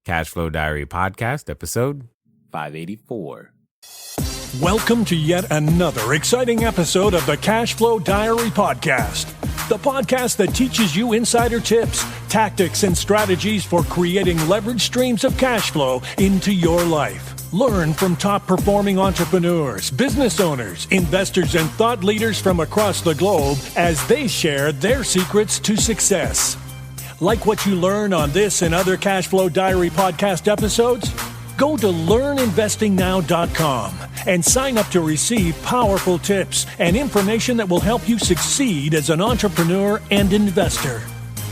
Cashflow Diary podcast, episode 584. Welcome to yet another exciting episode of the Cashflow Diary podcast, the podcast that teaches you insider tips, tactics, and strategies for creating leverage streams of cash flow into your life. Learn from top-performing entrepreneurs, business owners, investors, and thought leaders from across the globe as they share their secrets to success. Like what you learn on this and other Cashflow Diary podcast episodes? Go to learninvestingnow.com and sign up to receive powerful tips and information that will help you succeed as an entrepreneur and investor.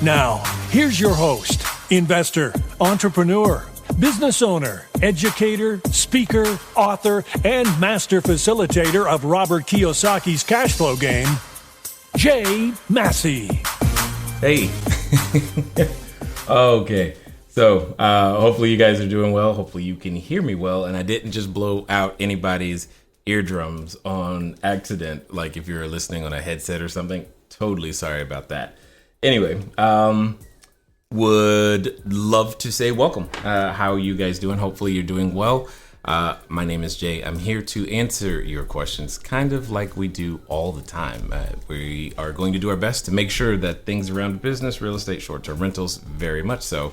Now, here's your host, investor, entrepreneur, business owner, educator, speaker, author, and master facilitator of Robert Kiyosaki's cash flow game, Jay Massey. Hey. Okay. So hopefully you guys are doing well. Hopefully you can hear me well. And I didn't just blow out anybody's eardrums on accident. Like if you're listening on a headset or something, totally sorry about that. Anyway, would love to say welcome. How are you guys doing? Hopefully you're doing well. My name is Jay. I'm here to answer your questions, kind of like we do all the time. We are going to do our best to make sure that things around business, real estate, short-term rentals, very much so,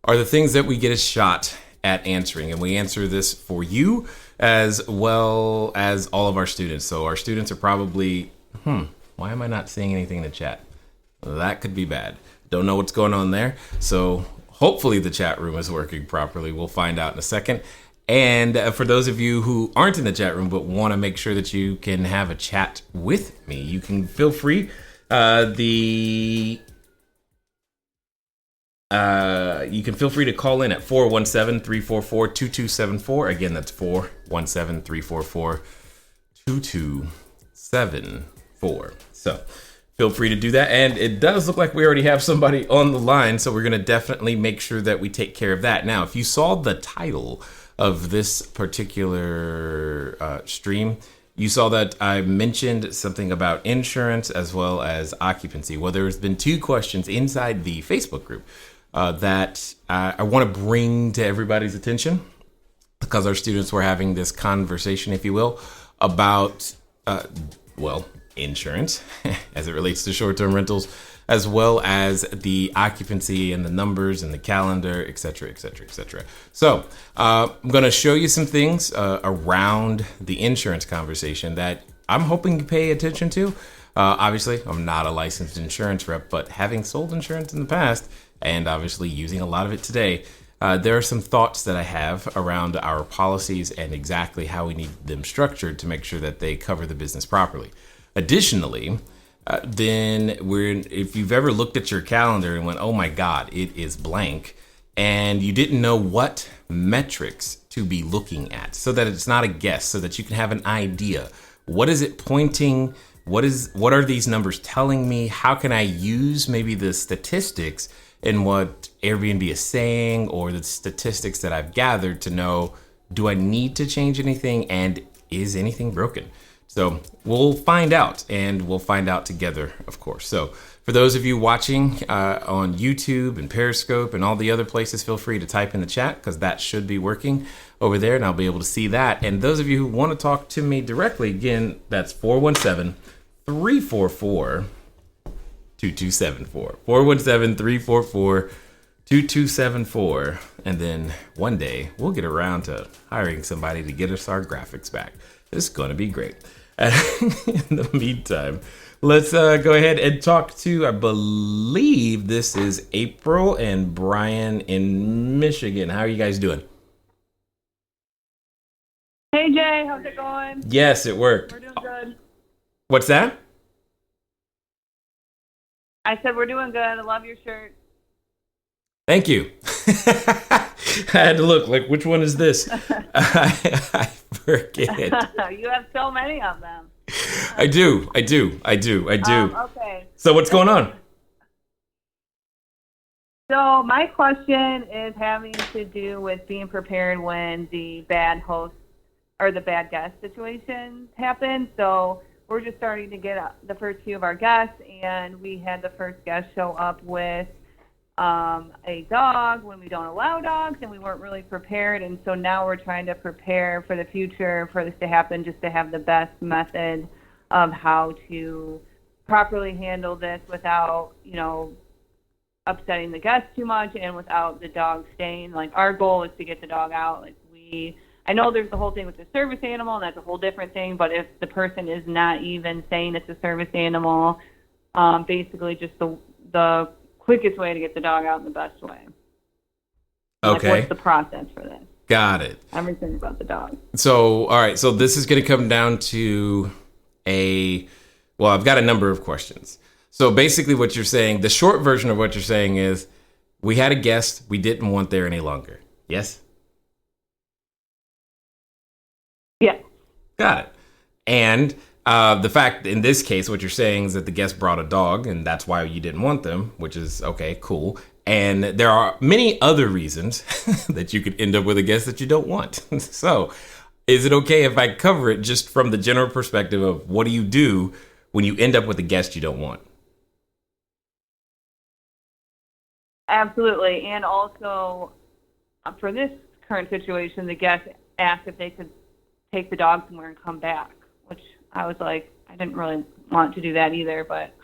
are the things that we get a shot at answering. And we answer this for you as well as all of our students. So our students are probably, why am I not seeing anything in the chat? That could be bad. Don't know what's going on there. So hopefully the chat room is working properly. We'll find out in a second. And for those of you who aren't in the chat room but want to make sure that you can have a chat with me, you can feel free. You can feel free to call in at 417-344-2274. Again, that's 417-344-2274. So feel free to do that. And it does look like we already have somebody on the line, so we're going to definitely make sure that we take care of that. Now, if you saw the title of this particular stream, you saw that I mentioned something about insurance as well as occupancy. Well, there's been two questions inside the Facebook group that I want to bring to everybody's attention, because our students were having this conversation, if you will, about, insurance as it relates to short-term rentals, as well as the occupancy and the numbers and the calendar, et cetera, et cetera, et cetera. So I'm going to show you some things around the insurance conversation that I'm hoping you pay attention to. Obviously, I'm not a licensed insurance rep, but having sold insurance in the past and obviously using a lot of it today, there are some thoughts that I have around our policies and exactly how we need them structured to make sure that they cover the business properly. Additionally, if you've ever looked at your calendar and went, oh my God, it is blank, and you didn't know what metrics to be looking at, so that it's not a guess, so that you can have an idea. What is it pointing? What are these numbers telling me? How can I use maybe the statistics in what Airbnb is saying, or the statistics that I've gathered to know, do I need to change anything, and is anything broken? So we'll find out, and we'll find out together, of course. So for those of you watching on YouTube and Periscope and all the other places, feel free to type in the chat, because that should be working over there, and I'll be able to see that. And those of you who want to talk to me directly, again, that's 417-344-2274. 417-344-2274. And then one day we'll get around to hiring somebody to get us our graphics back. It's going to be great. In the meantime, let's go ahead and talk to, I believe this is April and Brian in Michigan. How are you guys doing? Hey, Jay. How's it going? Yes, it worked. We're doing good. What's that? I said we're doing good. I love your shirt. Thank you. I had to look, like, which one is this? I forget. You have so many of them. I do. Okay. So what's going on? So my question is having to do with being prepared when the bad host or the bad guest situations happen. So we're just starting to get the first few of our guests, and we had the first guest show up with a dog when we don't allow dogs, and we weren't really prepared. And so now we're trying to prepare for the future for this to happen, just to have the best method of how to properly handle this without, upsetting the guests too much and without the dog staying. Like, our goal is to get the dog out. Like, I know there's the whole thing with the service animal, and that's a whole different thing, but if the person is not even saying it's a service animal, basically just the quickest way to get the dog out in the best way. Okay. Like, what's the process for this? Got it. Everything about the dog. So, all right. So this is going to come down to I've got a number of questions. So basically what you're saying, the short version of what you're saying is, we had a guest we didn't want there any longer. Yes? Yeah. Got it. And the fact in this case, what you're saying is that the guest brought a dog and that's why you didn't want them, which is okay, cool. And there are many other reasons that you could end up with a guest that you don't want. So is it okay if I cover it just from the general perspective of what do you do when you end up with a guest you don't want? Absolutely. And also, for this current situation, the guest asked if they could take the dog somewhere and come back, which I was like, I didn't really want to do that either, but...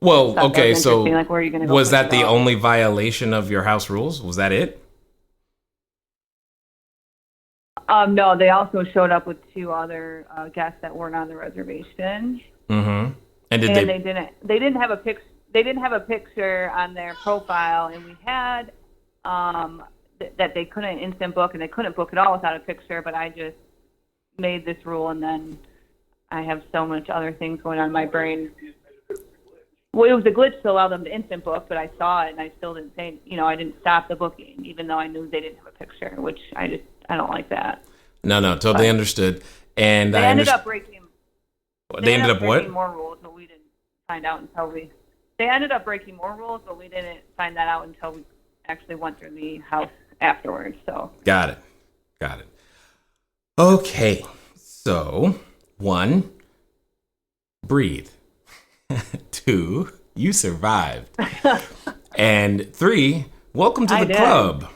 Well, okay, so like, where are you gonna go was that the dog? only violation of your house rules? Was that it? No, they also showed up with two other guests that weren't on the reservation. Mm-hmm. And they didn't have a picture on their profile, and we had that they couldn't instant book, and they couldn't book at all without a picture. But I just made this rule, and then I have so much other things going on in my brain. Well, it was a glitch to allow them to instant book, but I saw it, and I still didn't say, I didn't stop the booking, even though I knew they didn't have a picture, which I don't like that. No, totally understood. And they ended up breaking. They ended up what? More rules, but we didn't find out until They ended up breaking more rules, but we didn't find that out until we actually went through the house afterwards. So. Got it. Okay, so 1, breathe. 2, you survived. And 3, welcome to the club.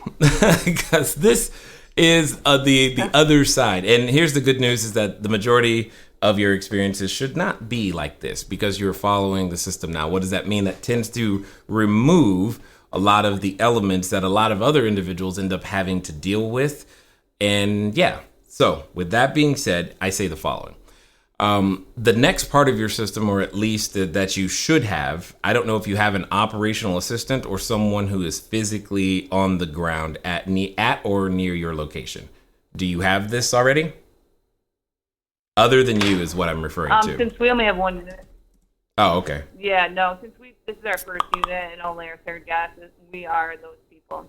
Because this is the other side. And here's the good news is that the majority of your experiences should not be like this because you're following the system now. What does that mean? That tends to remove a lot of the elements that a lot of other individuals end up having to deal with. And yeah, so with that being said, I say the following. The next part of your system, or at least that you should have, I don't know if you have an operational assistant or someone who is physically on the ground at or near your location. Do you have this already? Other than you is what I'm referring to. Since we only have one unit. Oh, okay. Yeah, no, since this is our first unit and only our third guest, we are those people.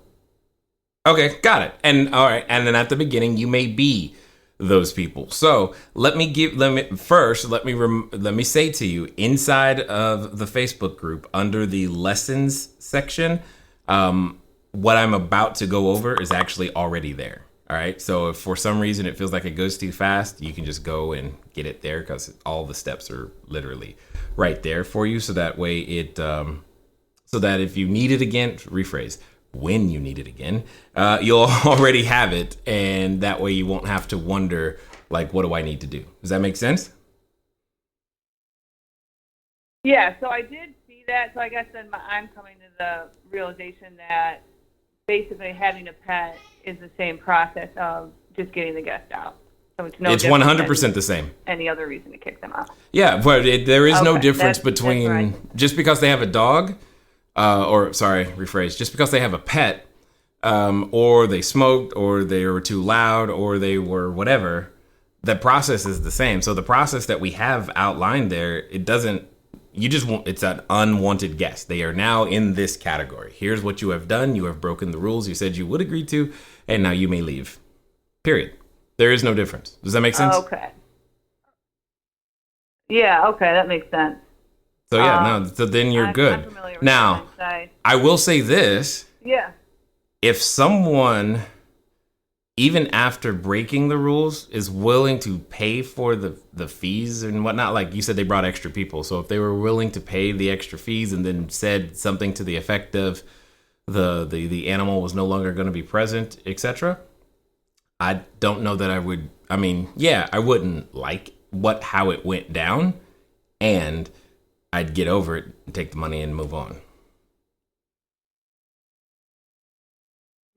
Okay, got it. And all right, and then at the beginning, you may be those people. So let me say to you, inside of the Facebook group, under the lessons section, what I'm about to go over is actually already there. All right. So if for some reason it feels like it goes too fast, you can just go and get it there because all the steps are literally right there for you. So that way so that if you need it again, rephrase, when you need it again, you'll already have it. And that way you won't have to wonder, like, what do I need to do? Does that make sense? Yeah. So I did see that. So I guess then I'm coming to the realization that basically having a pet is the same process of just getting the guest out. So it's 100% the same. Any other reason to kick them out? Yeah, but there is no difference between right. Just because they have a dog, just because they have a pet, or they smoked, or they were too loud, or they were whatever. The process is the same. So the process that we have outlined there, it's an unwanted guest. They are now in this category. Here's what you have done. You have broken the rules you said you would agree to, and now you may leave. Period. There is no difference. Does that make sense? Okay. Yeah, okay, that makes sense. So so then you're good. Now, I will say this. Yeah. If someone even after breaking the rules, is willing to pay for the fees and whatnot. Like you said, they brought extra people. So if they were willing to pay the extra fees and then said something to the effect of the animal was no longer going to be present, etc., I don't know that I would. I mean, yeah, I wouldn't like how it went down, and I'd get over it and take the money and move on.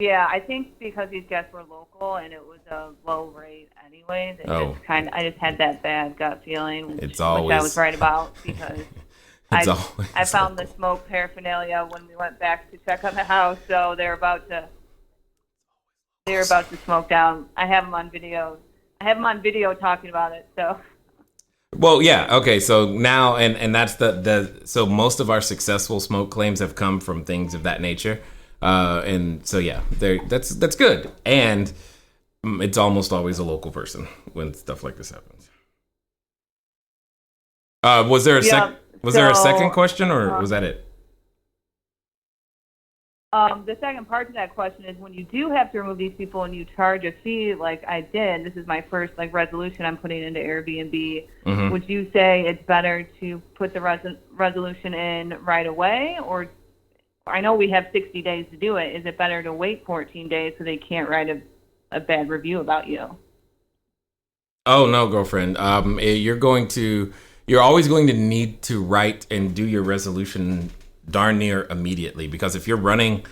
Yeah, I think because these guests were local and it was a low rate anyway, I just had that bad gut feeling, which I was right about, because I found the smoke paraphernalia when we went back to check on the house, so they're about to smoke down. I have them on video. Talking about it, so. Well, yeah, okay. So now, and that's so most of our successful smoke claims have come from things of that nature, and so yeah, that's good, and it's almost always a local person when stuff like this happens. Was there a second question, or was that it? The second part to that question is, when you do have to remove these people and you charge a fee like I did, this is my first resolution I'm putting into Airbnb, Mm-hmm. Would you say it's better to put the resolution in right away? Or I know we have 60 days to do it. Is it better to wait 14 days so they can't write a bad review about you? Oh, no, girlfriend. You're always going to need to write and do your resolution darn near immediately, because if you're running,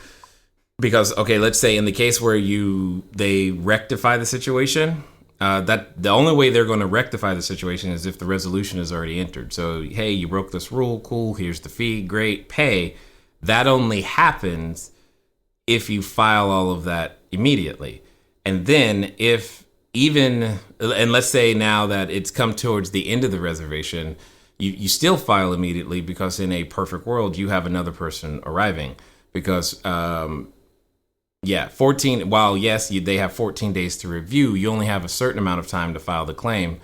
let's say in the case where they rectify the situation, that the only way they're going to rectify the situation is if the resolution is already entered. So, hey, you broke this rule, cool, here's the fee, great, pay. That only happens if you file all of that immediately. And then and let's say now that it's come towards the end of the reservation, you still file immediately, because in a perfect world, you have another person arriving. Because, 14, while yes, they have 14 days to review, you only have a certain amount of time to file the claim,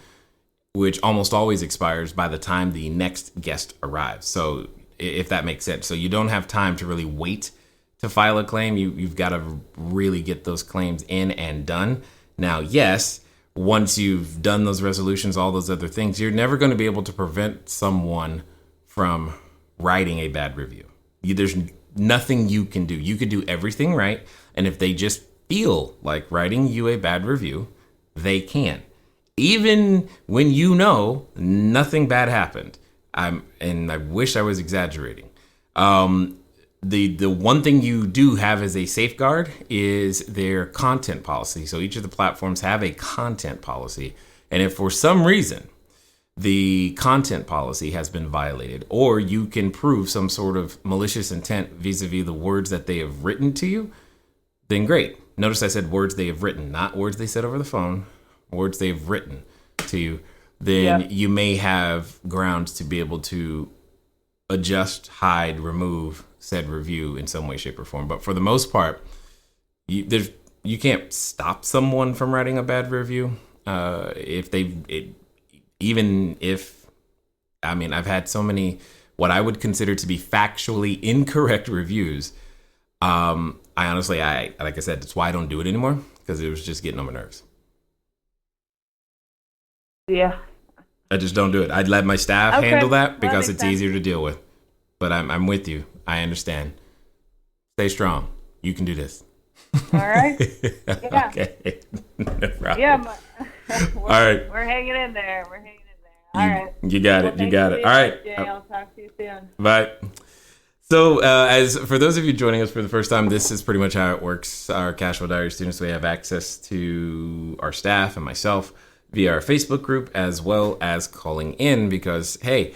which almost always expires by the time the next guest arrives. So if that makes sense. So you don't have time to really wait to file a claim. You've got to really get those claims in and done. Now, yes, once you've done those resolutions, all those other things, you're never going to be able to prevent someone from writing a bad review. There's nothing you can do. You could do everything right, and if they just feel like writing you a bad review, they can. Even when nothing bad happened. And I wish I was exaggerating. The one thing you do have as a safeguard is their content policy. So each of the platforms have a content policy. And if for some reason the content policy has been violated, or you can prove some sort of malicious intent vis-a-vis the words that they have written to you, then great. Notice I said words they have written, not words they said over the phone, words they've written to you. Then you may have grounds to be able to adjust, hide, remove said review in some way, shape, or form. But for the most part, you can't stop someone from writing a bad review. I've had so many what I would consider to be factually incorrect reviews. I honestly, like I said, that's why I don't do it anymore, because it was just getting on my nerves. Yeah. I just don't do it. I'd let my staff handle that because it's easier to deal with. But I'm with you. I understand. Stay strong. You can do this. All right. Yeah. Okay. No problem. Yeah. All right. We're hanging in there. All right. You got it. You got it. All right. Jay, I'll talk to you soon. Bye. So, as for those of you joining us for the first time, this is pretty much how it works. Our Cashflow Diary students, we have access to our staff and myself via our Facebook group, as well as calling in, because, hey,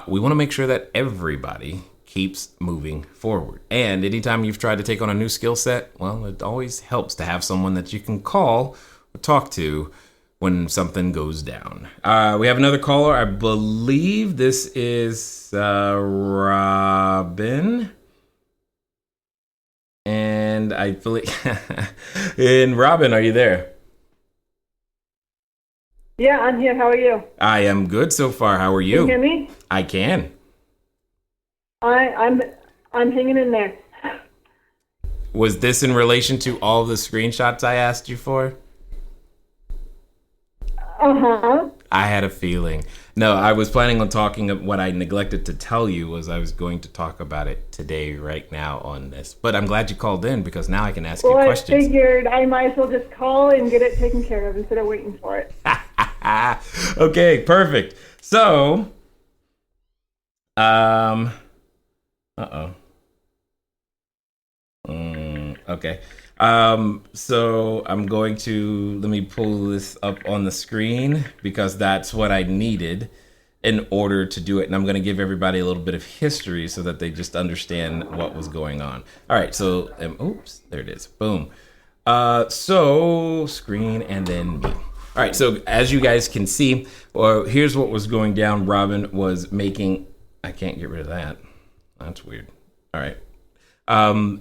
we want to make sure that everybody keeps moving forward. And anytime you've tried to take on a new skill set, well, it always helps to have someone that you can call or talk to when something goes down. We have another caller. I believe this is Robin. And I believe... And Robin, are you there? Yeah, I'm here. How are you? I am good so far. How are you? Can you hear me? I can. I'm hanging in there. Was this in relation to all the screenshots I asked you for? Uh-huh. I had a feeling. No, I was planning on talking. What I neglected to tell you was I was going to talk about it today, right now on this. But I'm glad you called in because now I can ask you questions. I figured I might as well just call and get it taken care of instead of waiting for it. Okay, perfect. So, okay. So I'm going to, let me pull this up on the screen because that's what I needed in order to do it. And I'm going to give everybody a little bit of history so that they just understand what was going on. All right. So, oops, there it is. Boom. So screen and then me. All right. So as you guys can see, here's what was going down. Robin was making, I can't get rid of that. That's weird. All right.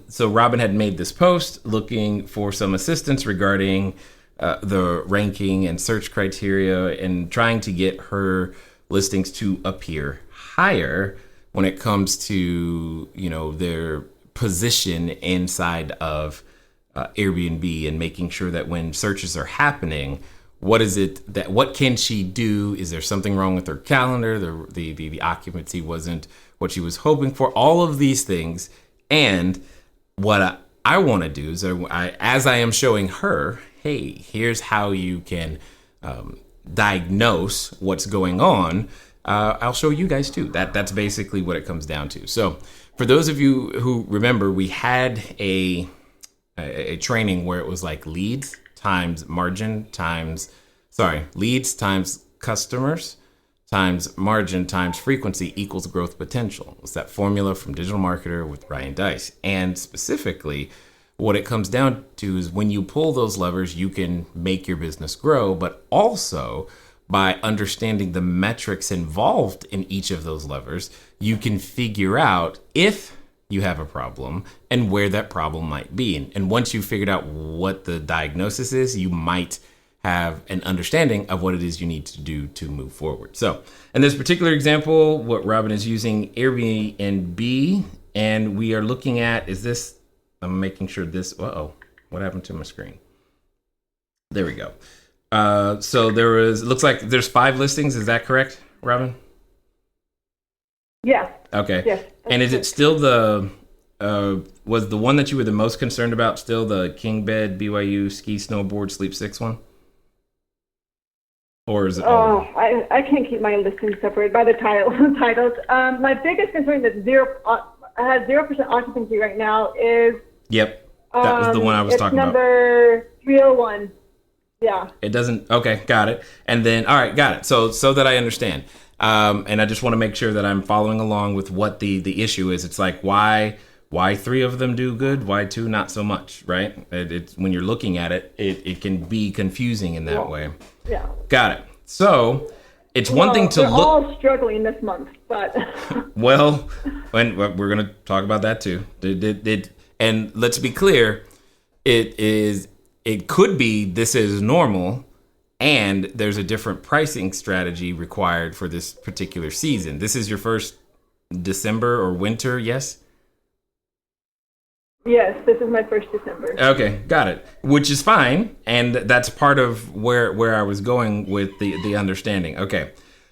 So Robin had made this post looking for some assistance regarding the ranking and search criteria and trying to get her listings to appear higher when it comes to, their position inside of Airbnb and making sure that when searches are happening, what can she do? Is there something wrong with her calendar? The occupancy wasn't what she was hoping for. All of these things. And what I want to do is, as I am showing her, hey, here's how you can diagnose what's going on. I'll show you guys too. That's basically what it comes down to. So for those of you who remember, we had a training where it was like leads times customers times margin times frequency equals growth potential. It's that formula from Digital Marketer with Ryan Dice. And specifically, what it comes down to is when you pull those levers, you can make your business grow, but also by understanding the metrics involved in each of those levers, you can figure out if you have a problem and where that problem might be. And once you've figured out what the diagnosis is, you might have an understanding of what it is you need to do to move forward. So in this particular example, what Robin is using Airbnb, and we are looking at, I'm making sure this, what happened to my screen? There we go. So it looks like there's 5 listings. Is that correct, Robin? Yeah. Okay. Yes. And is it still was the one that you were the most concerned about still the king bed, BYU, ski, snowboard, sleep 6 one? Or is it? I can't keep my listings separated by the titles. My biggest concern that has 0% occupancy right now is. Yep, that was the one I was talking about. Number 301. Yeah. It doesn't. Okay, got it. And then, all right, got it. So that I understand. And I just want to make sure that I'm following along with what the issue is. It's like why 3 of them do good, why 2 not so much, right? It's when you're looking at it, it can be confusing in that way. Yeah. Got it. So it's one thing to they're look. All struggling this month, but. Well, we're going to talk about that too. And let's be clear, it could be this is normal, and there's a different pricing strategy required for this particular season. This is your first December or winter, yes? Yes, this is my first December. Okay, got it. Which is fine, and that's part of where I was going with the understanding. Okay,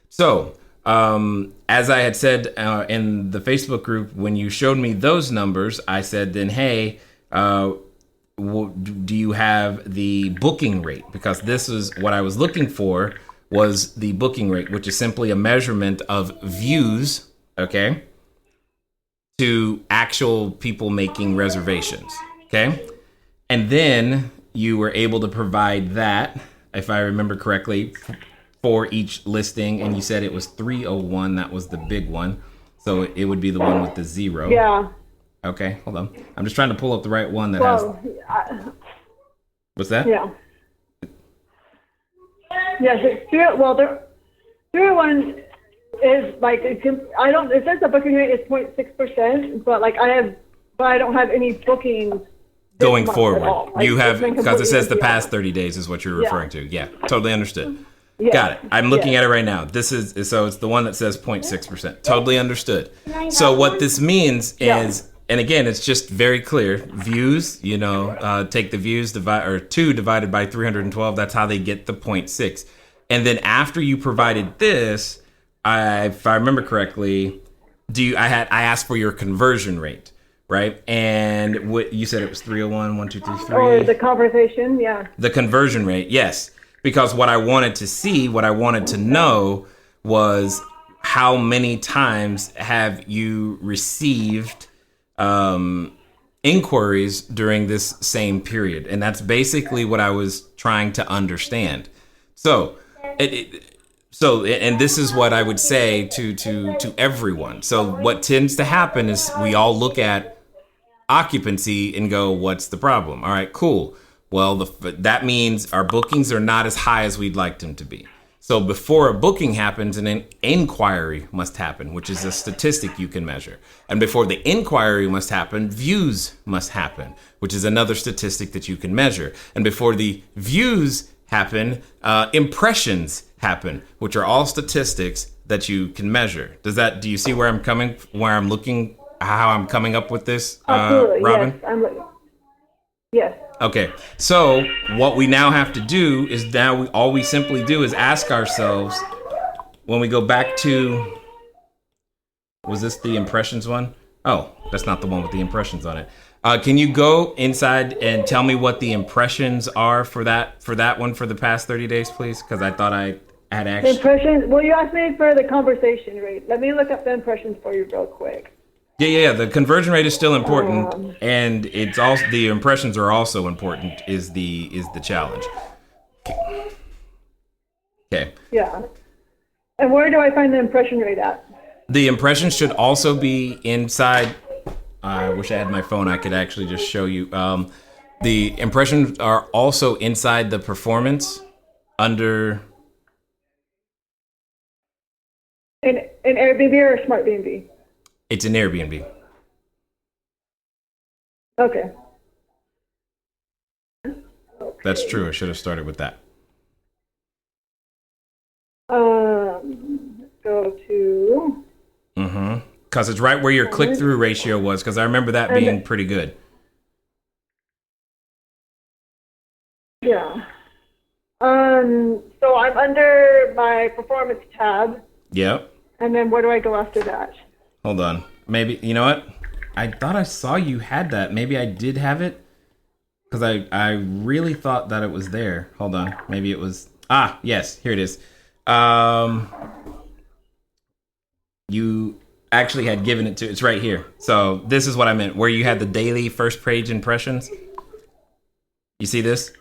so as I had said in the Facebook group, when you showed me those numbers, I said then, hey, do you have the booking rate? Because this is what I was looking for, was the booking rate, which is simply a measurement of views, okay, to actual people making reservations, okay? And then you were able to provide that, if I remember correctly, for each listing, and you said it was 301, that was the big one. So it would be the one with the 0. Yeah. Okay, hold on. I'm just trying to pull up the right one that has... What's that? Yeah. Yes, the 301 is like, it says the booking rate is 0.6%, but I don't have any bookings going forward. You have, because it says the past 30 days is what you're referring to. Yeah, totally understood. Yeah. Got it. I'm looking at it right now. So it's the one that says 0.6%. Totally understood. So what this means is and again, it's just very clear. Views, take the views divided by 312. That's how they get the 0.6. And then after you provided this, if I remember correctly, I asked for your conversion rate, right? And what you said, it was 301, 1, 2, 3, 3. Or the conversation, yeah. The conversion rate, yes. Because what I wanted to know was how many times have you received inquiries during this same period? And that's basically what I was trying to understand. So, and this is what I would say to everyone. So what tends to happen is we all look at occupancy and go, what's the problem? All right, cool. Well, that means our bookings are not as high as we'd like them to be. So before a booking happens, an inquiry must happen, which is a statistic you can measure. And before the inquiry must happen, views must happen, which is another statistic that you can measure. And before the views happen, impressions happen, which are all statistics that you can measure. Do you see where I'm coming how I'm coming up with this, Absolutely, Robin? yes. Yes. Okay, so what we now have to do is all we simply do is ask ourselves, when we go back to, was this the impressions one? Oh, that's not the one with the impressions on it. Can you go inside and tell me what the impressions are for that one for the past 30 days, please? Because I thought I had actually... Impressions, well, you asked me for the conversation rate. Let me look up the impressions for you real quick. Yeah. The conversion rate is still important, and it's also the impressions are also important. Is the challenge? Okay. Yeah. And where do I find the impression rate at? The impressions should also be inside. I wish I had my phone. I could actually just show you. The impressions are also inside the performance under. In Airbnb or Smart BNB? It's an Airbnb. Okay. That's true. I should have started with that. Let's go to... Because it's right where your click-through ratio was, because I remember that being pretty good. Yeah. So I'm under my performance tab. Yep. And then where do I go after that? Hold on. Maybe, you know what? I thought I saw you had that. Maybe I did have it. Because I really thought that it was there. Hold on. Maybe it was... yes. Here it is. You actually had given it to... It's right here. So this is what I meant. Where you had the daily first page impressions. You see this?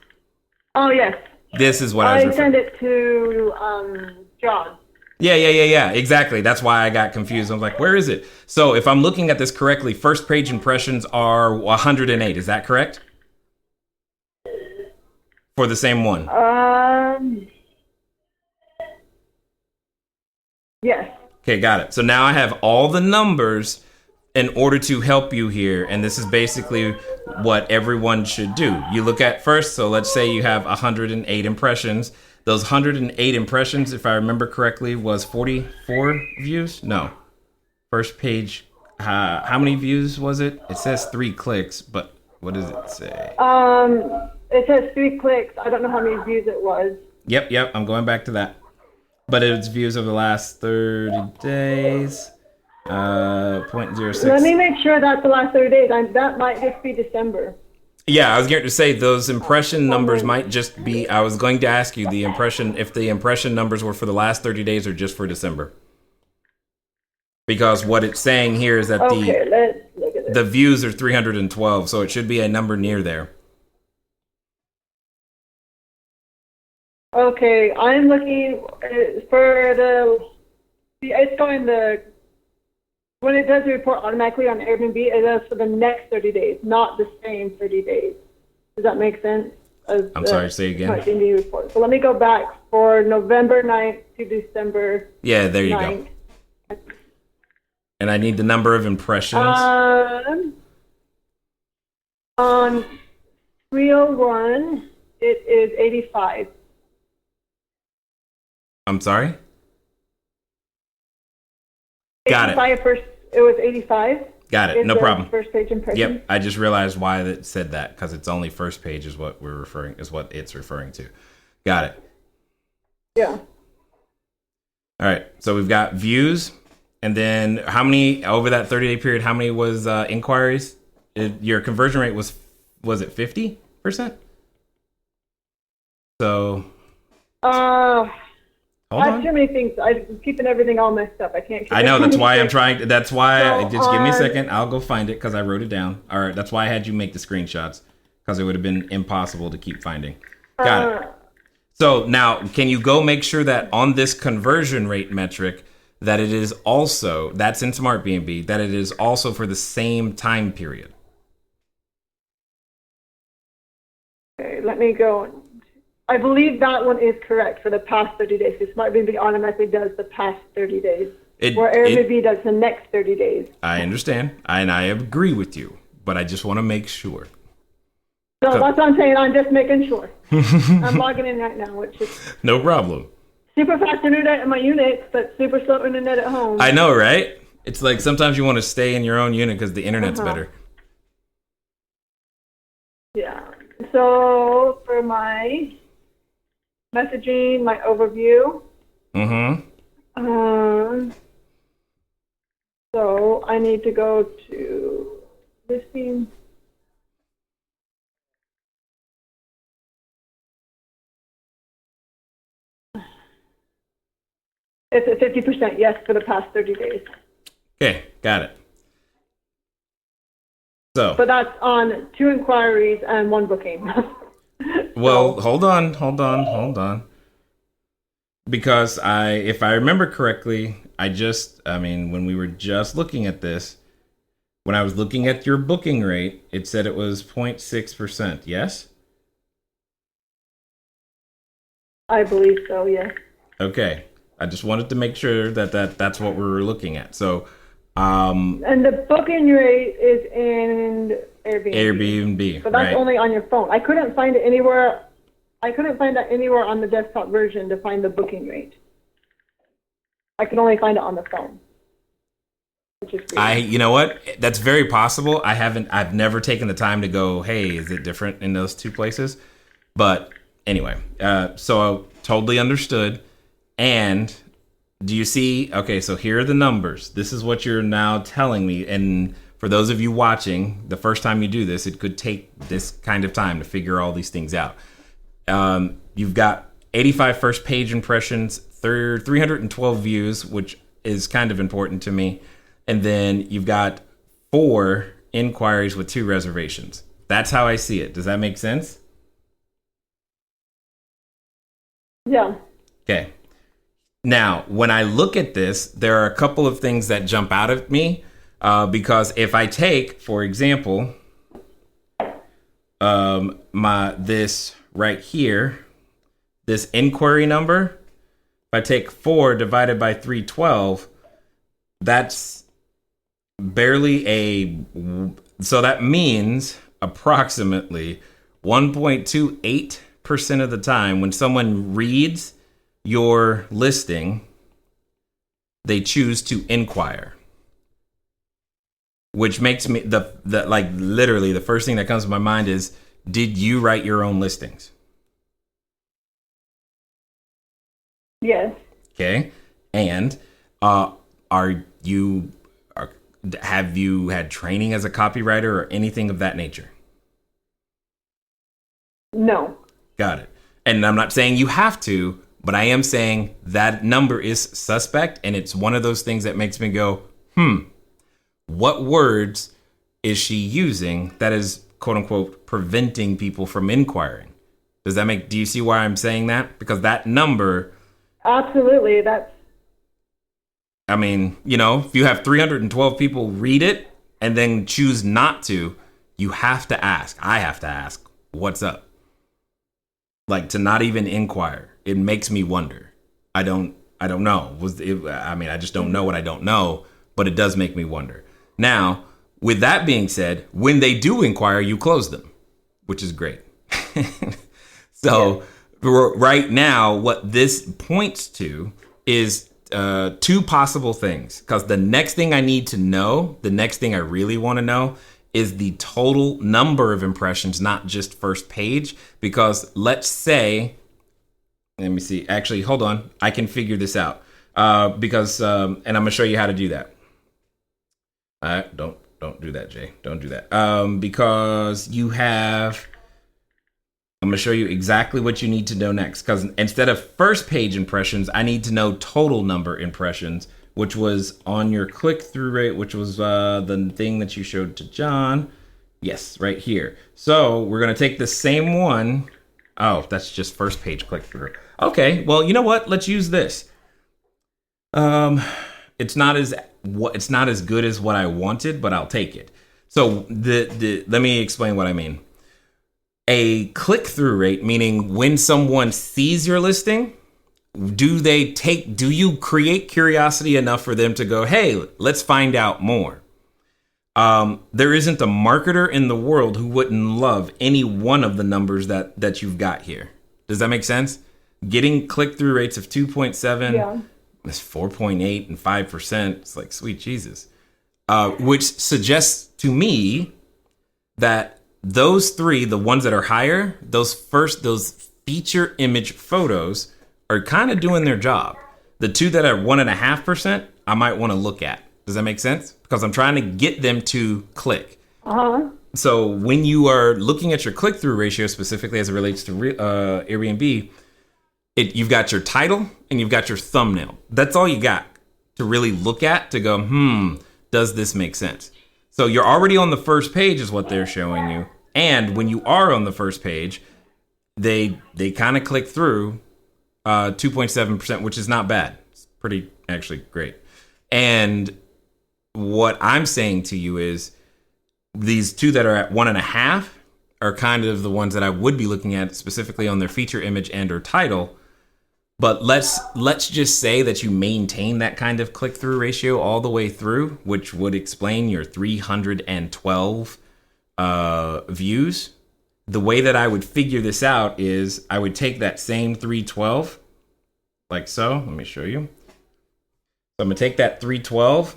Oh, yes. This is what I was sent it to John. Yeah. Exactly. That's why I got confused. I was like, where is it? So if I'm looking at this correctly, first page impressions are 108. Is that correct? For the same one? Yes. Okay, got it. So now I have all the numbers in order to help you here. And this is basically what everyone should do. You look at first, so let's say you have 108 impressions. Those 108 impressions, if I remember correctly, was 44 views? No. First page, how many views was it? It says 3 clicks, but what does it say? It says 3 clicks. I don't know how many views it was. Yep. I'm going back to that. But it's views of the last 30 days. 0.06. Let me make sure that's the last 30 days. That might just be December. Yeah, I was going to say those impression numbers might just be... I was going to ask you if the impression numbers were for the last 30 days or just for December. Because what it's saying here is that let's look at the views are 312, so it should be a number near there. Okay, I'm looking for it's going when it does the report automatically on Airbnb, it does for the next 30 days, not the same 30 days. Does that make sense? I'm sorry, say again. Airbnb report. So let me go back for November 9th to December 9th. Yeah, there you go. And I need the number of impressions. On 301, it is 85. I'm sorry? Got it. First, it was 85? Got it. Is No the problem. First page impression. Yep. I just realized why it said that, because it's only first page is what it's referring to. Got it. Yeah. All right. So we've got views, and then how many over that 30-day period? How many was inquiries? Your conversion rate was it 50%? So. I have too many things. I'm keeping everything all messed up. I can't keep I know. That's why I'm trying. trying. Just give me a second. I'll go find it because I wrote it down. All right. That's why I had you make the screenshots, because it would have been impossible to keep finding. Got it. So now, can you go make sure that on this conversion rate metric, that it is also, that's in Smart B&B, that it is also for the same time period? Okay, let me go. I believe that one is correct for the past 30 days. So Smart B&B automatically does the past 30 days, where Airbnb does the next 30 days. I understand, and I agree with you, but I just want to make sure. No, that's what I'm saying. I'm just making sure. I'm logging in right now, which is no problem. super fast internet in my unit, but super slow internet at home. I know, right? It's like sometimes you want to stay in your own unit because the internet's better. Yeah. So for my messaging, my overview. So I need to go to listing. It's at 50%, yes, for the past 30 days. Okay, got it. So, but that's on 2 inquiries and 1 booking. Well, hold on. Because if I remember correctly, when we were just looking at this, when I was looking at your booking rate, it said it was 0.6%, yes? I believe so, yes. Okay. I just wanted to make sure that's what we were looking at. So, and the booking rate is in Airbnb. But that's only on your phone. I couldn't find it anywhere. I couldn't find that anywhere on the desktop version to find the booking rate. I could only find it on the phone. Which is weird. You know what? That's very possible. I've never taken the time to go, hey, is it different in those 2 places? But anyway, so totally understood. And do you see? Okay, so here are the numbers. This is what you're now telling me. And for those of you watching, the first time you do this, it could take this kind of time to figure all these things out. You've got 85 first page impressions, 312 views, which is kind of important to me. And then you've got 4 inquiries with 2 reservations. That's how I see it. Does that make sense? Yeah. Okay. Now, when I look at this, there are a couple of things that jump out at me, because if I take, for example, this right here, this inquiry number, if I take 4 divided by 312, that's barely so that means approximately 1.28% of the time when someone reads your listing, they choose to inquire, which makes me literally the first thing that comes to my mind is, did you write your own listings? Yes. Okay. And have you had training as a copywriter or anything of that nature? No. Got it. And I'm not saying you have to, but I am saying that number is suspect, and it's one of those things that makes me go, what words is she using that is, quote unquote, preventing people from inquiring? Do you see why I'm saying that? Because that number... Absolutely. If you have 312 people read it and then choose not to, you have to ask. I have to ask, what's up? Like, to not even inquire. It makes me wonder. I don't know. I just don't know what I don't know, but it does make me wonder. Now, with that being said, when they do inquire, you close them, which is great. So right now, what this points to is two possible things, because the next thing I need to know, the next thing I really want to know is the total number of impressions, not just first page. Because let's say, let me see, actually, hold on, I can figure this out. And I'm gonna show you how to do that. Don't do that, Jay. Don't do that. Because you have, I'm gonna show you exactly what you need to know next. Because instead of first page impressions, I need to know total number impressions, which was on your click-through rate, which was the thing that you showed to John. Yes, right here. So we're gonna take the same one. Oh, that's just first page click-through. Okay, well, you know what? Let's use this. It's not as good as what I wanted, but I'll take it. So let me explain what I mean. A click-through rate, meaning when someone sees your listing, do you create curiosity enough for them to go, hey, let's find out more? There isn't a marketer in the world who wouldn't love any one of the numbers that you've got here. Does that make sense? Getting click-through rates of 2.7, Yeah. it's 4.8 and 5%. It's like, sweet Jesus. Which suggests to me that those three, the ones that are higher, those feature image photos are kind of doing their job. The two that are 1.5%, I might want to look at. Does that make sense? Because I'm trying to get them to click. Uh-huh. So when you are looking at your click-through ratio, specifically as it relates to Airbnb, you've got your title and you've got your thumbnail. That's all you got to really look at to go, does this make sense? So you're already on the first page is what they're showing you. And when you are on the first page, they kind of click through 2.7%, which is not bad. It's pretty actually great. And what I'm saying to you is these two that are at 1.5 are kind of the ones that I would be looking at specifically on their feature image and or title. But let's just say that you maintain that kind of click-through ratio all the way through, which would explain your 312 views. The way that I would figure this out is I would take that same 312, like so. Let me show you. So I'm going to take that 312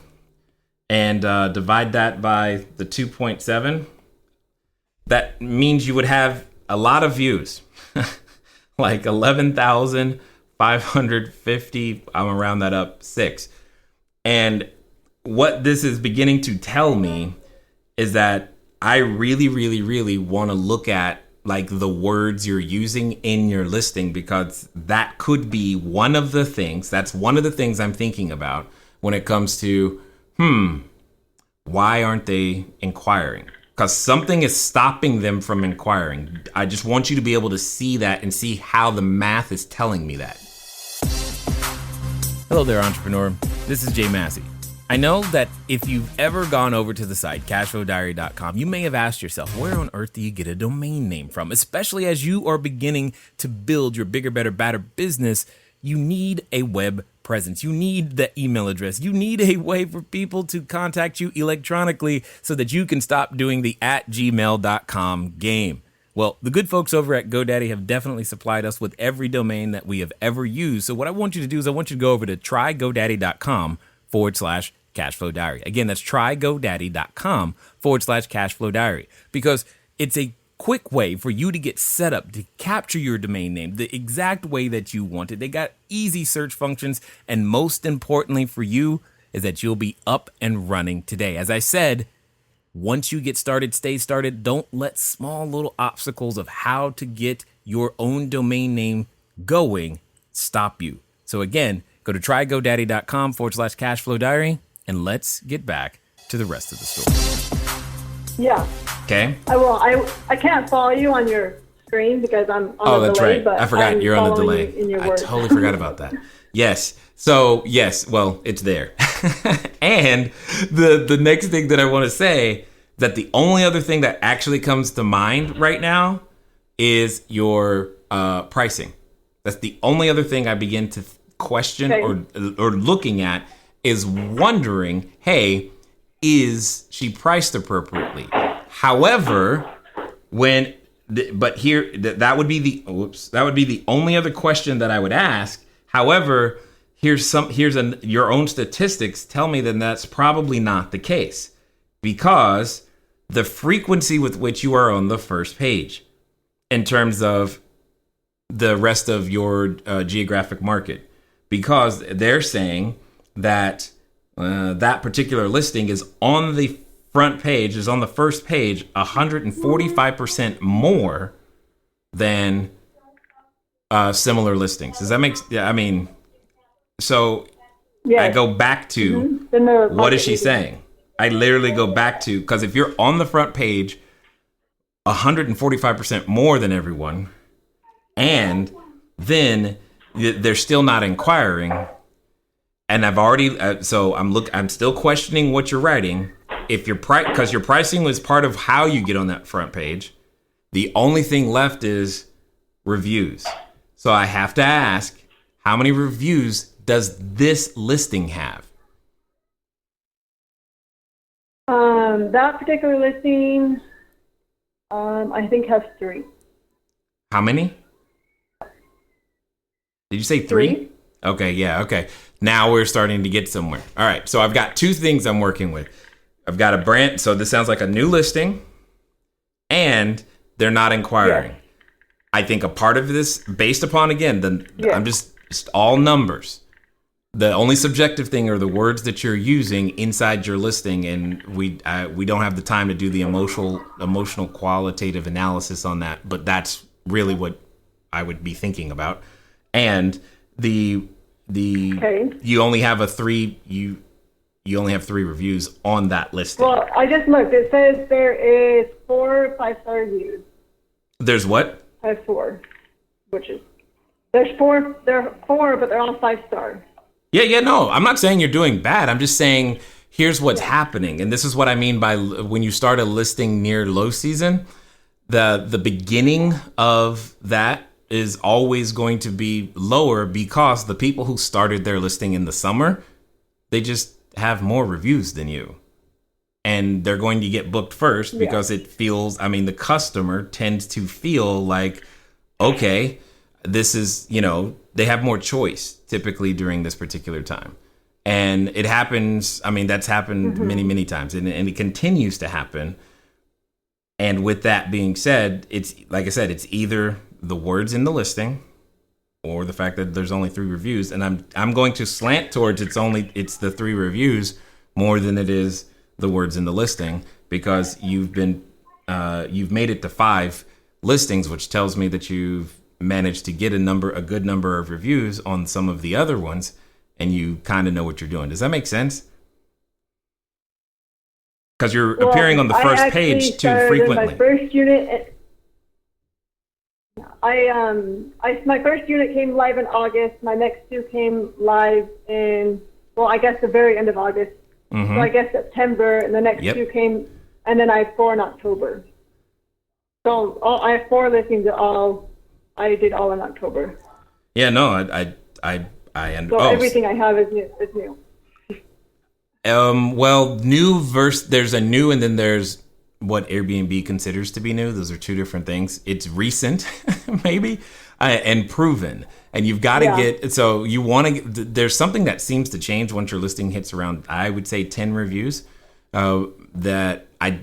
and divide that by the 2.7. That means you would have a lot of views, like 11,550, I'm gonna round that up, 6. And what this is beginning to tell me is that I really, really, really want to look at like the words you're using in your listing, because that could be one of the things, that's one of the things I'm thinking about when it comes to, why aren't they inquiring? Because something is stopping them from inquiring. I just want you to be able to see that and see how the math is telling me that. Hello there, entrepreneur. This is Jay Massey. I know that if you've ever gone over to the site, cashflowdiary.com, you may have asked yourself, where on earth do you get a domain name from? Especially as you are beginning to build your bigger, better, badder business, you need a web presence. You need the email address. You need a way for people to contact you electronically so that you can stop doing the @gmail.com game. Well, the good folks over at GoDaddy have definitely supplied us with every domain that we have ever used. So what I want you to do is I want you to go over to trygodaddy.com/Cashflow Diary. Again, that's trygodaddy.com/Cashflow Diary, because it's a quick way for you to get set up to capture your domain name the exact way that you want it. They got easy search functions, and most importantly for you is that you'll be up and running today. As I said, once you get started, stay started. Don't let small little obstacles of how to get your own domain name going stop you. So again, go to trygodaddy.com/Cashflow Diary, and let's get back to the rest of the story. Yeah. Okay. I will. I can't follow you on your screen because I'm on a that's delay. right. But I forgot I'm you're on the following delay. you in your I work. totally forgot about that. Yes. So yes, well, it's there. And the next thing that I want to say, that the only other thing that actually comes to mind right now is your pricing. That's the only other thing I begin to question or looking at, is wondering, hey, is she priced appropriately? However, that would be the only other question that I would ask. However, your own statistics tell me then that's probably not the case, because the frequency with which you are on the first page in terms of the rest of your geographic market, because they're saying that that particular listing is on the front page, is on the first page 145% more than similar listings. Does that make? Yeah, I mean, so Yes. I go back to what is she saying? I literally go back to, because if you're on the front page 145% more than everyone, and then they're still not inquiring, and I've already so I'm still questioning what you're writing. If your because your pricing was part of how you get on that front page, the only thing left is reviews. So I have to ask, how many reviews does this listing have? That particular listing, I think has 3. How many? Did you say 3? 3. Okay, yeah, okay. Now we're starting to get somewhere. All right, so I've got 2 things I'm working with. I've got a brand, so this sounds like a new listing, and they're not inquiring. Yes. I think a part of this, based upon, again, I'm just all numbers. The only subjective thing are the words that you're using inside your listing, and we don't have the time to do the emotional qualitative analysis on that, but that's really what I would be thinking about. And you only have you only have 3 reviews on that listing. Well, I just looked. It says there is 4 5-star reviews. There's what? I have 4, which is there's 4. There are 4, but they're all 5-star. Yeah, no, I'm not saying you're doing bad. I'm just saying here's what's happening. And this is what I mean by when you start a listing near low season, the beginning of that is always going to be lower, because the people who started their listing in the summer, they just have more reviews than you. And they're going to get booked first because it feels, I mean, the customer tends to feel like, okay, this is, they have more choice typically during this particular time. And it happens, I mean, that's happened many, many times, and it continues to happen. And with that being said, it's like I said, it's either the words in the listing or the fact that there's only 3 reviews. And I'm going to slant towards it's the 3 reviews more than it is the words in the listing, because you've made it to 5 listings, which tells me that you've managed to get a good number of reviews on some of the other ones, and you kind of know what you're doing. Does that make sense? Because you're appearing on the first page too frequently. My first unit, my first unit came live in August. My next 2 came live in, I guess the very end of August. Mm-hmm. So I guess September, and the next 2 came, and then I have 4 in October. So I have 4 listings I did all in October. Yeah, no, I So everything I have is new. Well, there's a new, and then there's what Airbnb considers to be new. Those are 2 different things. It's recent, maybe, and proven. And you've got to get, so you want to, there's something that seems to change once your listing hits around, I would say 10 reviews, that I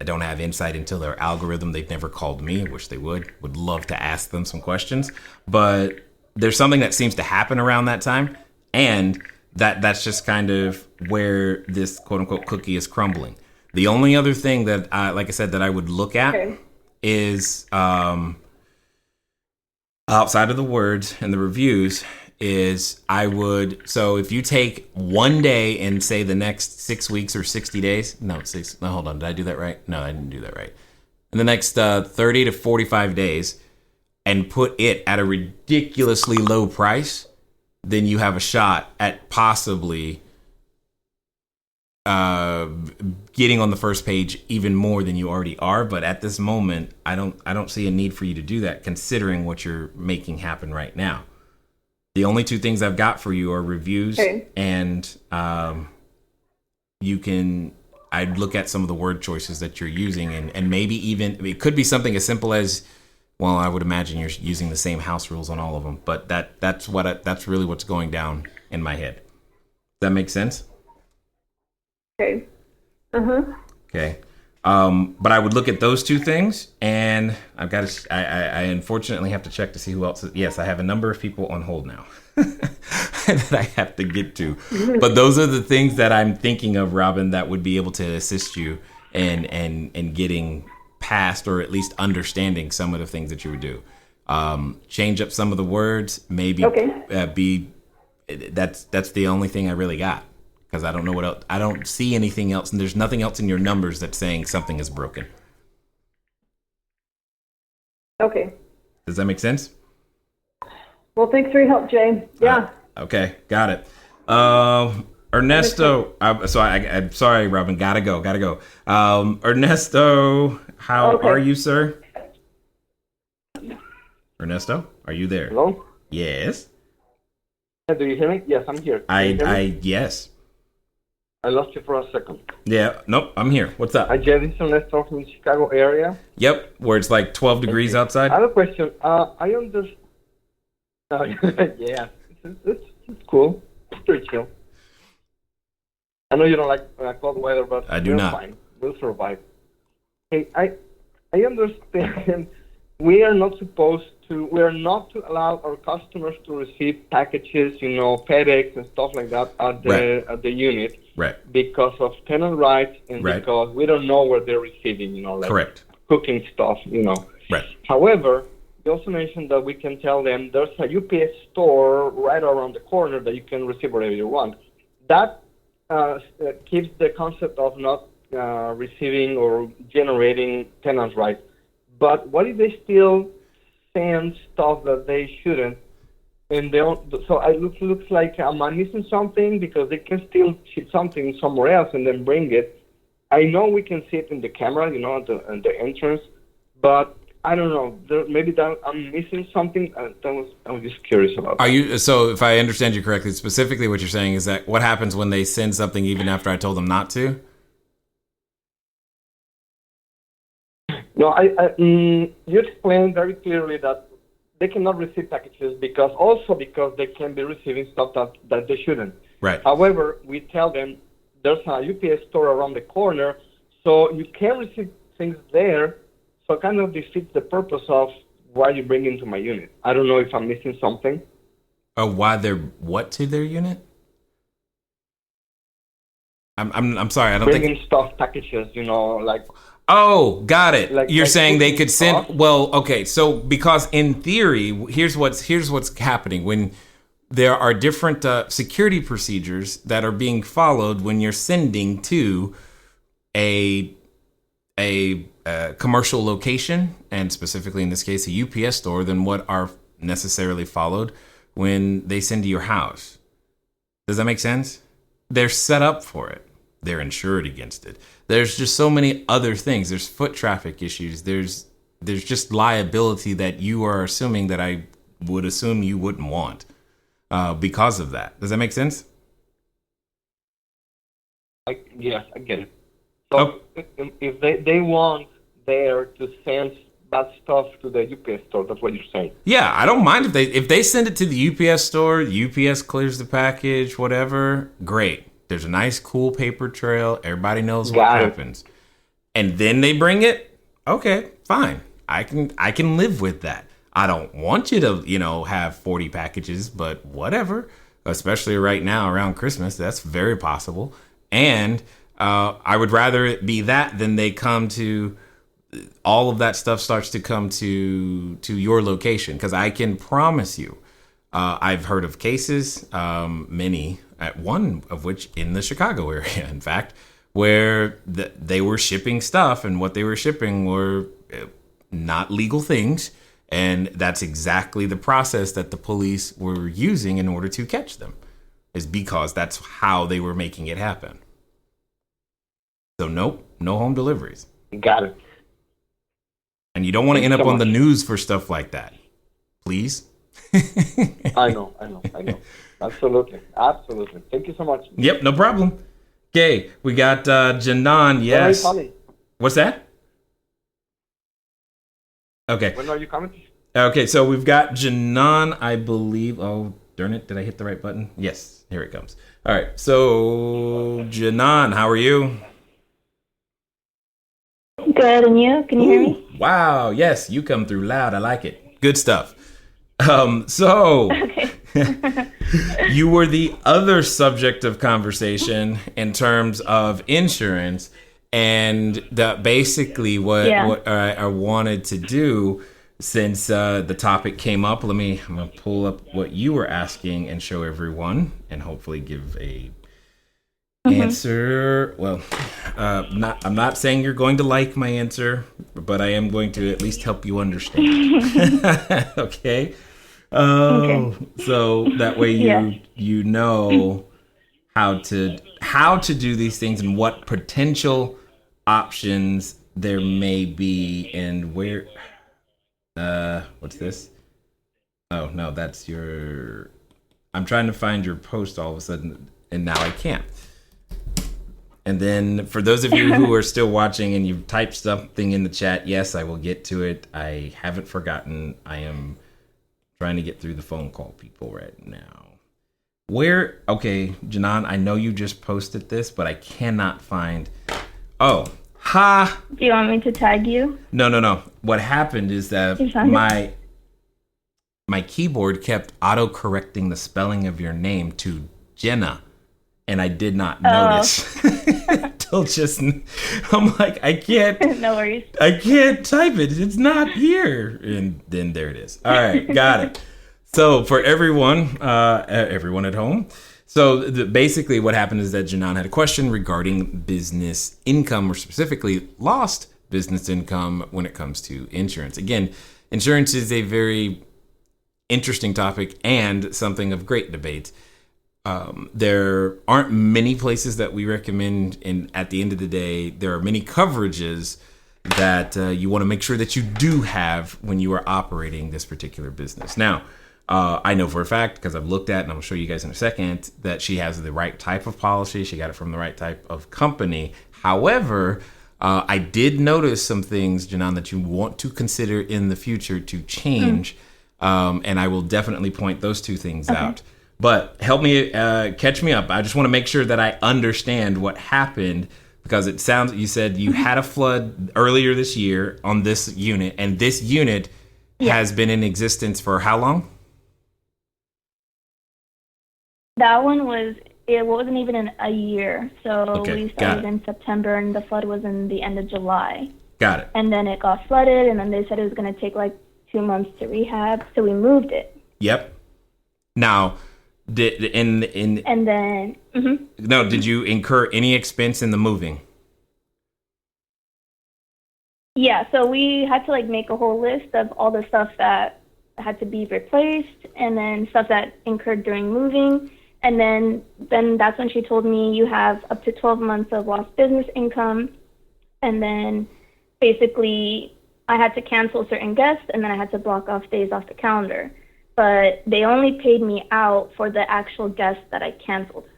don't have insight into their algorithm. They've never called me. I wish they would love to ask them some questions, but there's something that seems to happen around that time. And that's just kind of where this quote unquote cookie is crumbling. The only other thing that like I said, that I would look at is, outside of the words and the reviews, is so if you take one day and say the next 6 weeks or 60 days, no, hold on. Did I do that right? No, I didn't do that right. In the next 30 to 45 days, and put it at a ridiculously low price, then you have a shot at possibly getting on the first page even more than you already are. But at this moment, I don't see a need for you to do that, considering what you're making happen right now. The only 2 things I've got for you are reviews, and I'd look at some of the word choices that you're using, and maybe even, it could be something as simple as Well, I would imagine you're using the same house rules on all of them, but that's really what's going down in my head. Does that make sense? Okay. Okay. But I would look at those two things, and I unfortunately have to check to see who else. Yes, I have a number of people on hold now that I have to get to. But those are the things that I'm thinking of, Robin, that would be able to assist you in getting past, or at least understanding some of the things that you would do. Change up some of the words, maybe. Okay. That's the only thing I really got. Because I don't know what else. I don't see anything else, and there's nothing else in your numbers that's saying something is broken. Okay. Does that make sense? Well, thanks for your help, Jay. Yeah. Okay, got it. Ernesto. I'm sorry, Robin. Gotta go. Ernesto, how are you, sir? Ernesto, are you there? Hello? Yes. Do you hear me? Yes, I'm here. Yes. I lost you for a second. Yeah, nope, I'm here. What's up? This is Ernesto from the Chicago area. Yep, where it's like 12 degrees outside. I have a question. I understand. Yeah, it's cool. It's pretty chill. I know you don't like cold weather, but I do not. Fine. We'll survive. Hey, I understand we are not to allow our customers to receive packages, FedEx and stuff like that at the unit. Right. Because of tenant rights and because we don't know where they're receiving, Correct. Cooking stuff, Right. However, you also mentioned that we can tell them there's a UPS store right around the corner that you can receive whatever you want. That keeps the concept of not receiving or generating tenant rights. But what if they still send stuff that they shouldn't? And they don't, so it looks like I'm missing something because they can still ship something somewhere else and then bring it. I know we can see it in the camera, at the entrance, but I don't know. Maybe that I'm missing something. I was just curious about. So if I understand you correctly, specifically what you're saying is that what happens when they send something even after I told them not to? No, you explained very clearly that they cannot receive packages because they can be receiving stuff that they shouldn't. Right. However, we tell them there's a UPS store around the corner, so you can receive things there. So it kind of defeats the purpose of why you bring into my unit. I don't know if I'm missing something. Why they're what to their unit? I'm sorry. I don't bringing stuff packages. Like. Oh, got it. You're saying they could send. Off? Well, okay. So because in theory, here's what's happening when there are different security procedures that are being followed when you're sending to a commercial location, and specifically in this case a UPS store, than what are necessarily followed when they send to your house. Does that make sense? They're set up for it. They're insured against it. There's just so many other things. There's foot traffic issues. There's just liability that you are assuming that I would assume you wouldn't want because of that. Does that make sense? Yes, I get it. So if they want there to send bad stuff to the UPS store, that's what you're saying? Yeah, I don't mind if they send it to the UPS store, UPS clears the package, whatever, great. There's a nice, cool paper trail. Everybody knows what happens. And then they bring it. Okay, fine. I can live with that. I don't want you to, have 40 packages, but whatever. Especially right now around Christmas, that's very possible. And I would rather it be that than they come to all of that stuff starts to come to your location. Because I can promise you, I've heard of cases, many, at one of which in the Chicago area, in fact, where they were shipping stuff and what they were shipping were not legal things. And that's exactly the process that the police were using in order to catch them, is because that's how they were making it happen. So nope, no home deliveries. Got it. And you don't want to end up on the news for stuff like that. Please. I know. Absolutely. Thank you so much. Yep, no problem. Okay, we got Janan. Yes. What's that? Okay. When are you coming? Okay, so we've got Janan, I believe. Oh, darn it. Did I hit the right button? Yes. Here it comes. All right. So, Janan, how are you? Good, and you? Can you hear me? Wow. Yes, you come through loud. I like it. Good stuff. So Okay. you were the other subject of conversation in terms of insurance, and that basically what I wanted to do, since the topic came up. I'm gonna pull up what you were asking and show everyone, and hopefully give a answer. Well, I'm not saying you're going to like my answer, but I am going to at least help you understand. Okay. So that way you know how to do these things and what potential options there may be, and where. What's this? Oh no, that's your. I'm trying to find your post all of a sudden, and now I can't. And then for those of you who are still watching and you've typed something in the chat, yes, I will get to it. I haven't forgotten. I am trying to get through the phone call people right now. Okay, Janan, I know you just posted this, but I cannot find. Oh, ha! Do you want me to tag you? No. What happened is that my keyboard kept auto-correcting the spelling of your name to Jenna, and I did not notice till just. I'm like, I can't. No worries. I can't type it. It's not here. And then there it is. All right, got it. So for everyone at home. So basically what happened is that Janan had a question regarding business income, or specifically lost business income when it comes to insurance. Again, insurance is a very interesting topic and something of great debate. There aren't many places that we recommend, and at the end of the day, there are many coverages that you want to make sure that you do have when you are operating this particular business. Now, I know for a fact, because I've looked at, and I'm going to show you guys in a second, that she has the right type of policy. She got it from the right type of company. However, I did notice some things, Janan, that you want to consider in the future to change. And I will definitely point those two things out. But help me, catch me up. I just want to make sure that I understand what happened, because it sounds, you said you had a flood earlier this year on this unit, and this unit has been in existence for how long? That one it wasn't even in a year. So we started in September, and the flood was in the end of July. Got it. And then it got flooded, and then they said it was going to take like 2 months to rehab, so we moved it. Yep. Now, did you incur any expense in the moving? Yeah, so we had to like make a whole list of all the stuff that had to be replaced, and then stuff that incurred during moving. And then that's when she told me you have up to 12 months of lost business income. And then basically I had to cancel certain guests, and then I had to block off days off the calendar. But they only paid me out for the actual guests that I canceled.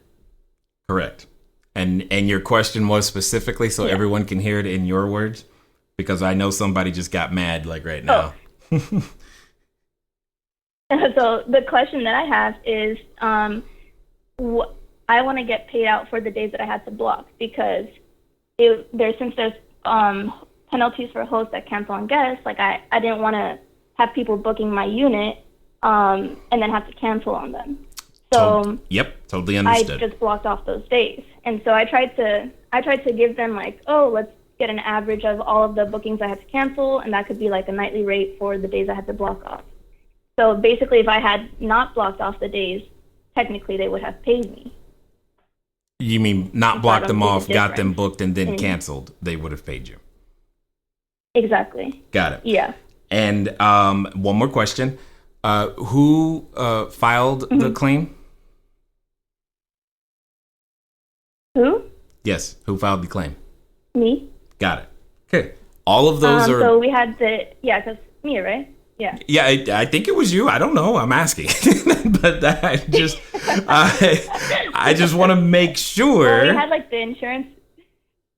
Correct. And your question was specifically so everyone can hear it in your words? Because I know somebody just got mad like right now. So the question that I have is, I want to get paid out for the days that I had to block, because since there's penalties for hosts that cancel on guests, like I didn't want to have people booking my unit and then have to cancel on them. So totally understood. I just blocked off those days, and so I tried to give them like, let's get an average of all of the bookings I had to cancel, and that could be like a nightly rate for the days I had to block off. So basically, if I had not blocked off the days, technically they would have paid me. You mean not blocked them off, got them booked, and then canceled? They would have paid you. Exactly. Got it. Yeah. And one more question. Who filed the claim? Who? Yes, who filed the claim? Me. Got it. Okay. All of those are... So we had because me, right? Yeah. Yeah, I think it was you. I don't know. I'm asking. But I just want to make sure. Well, we had like the insurance.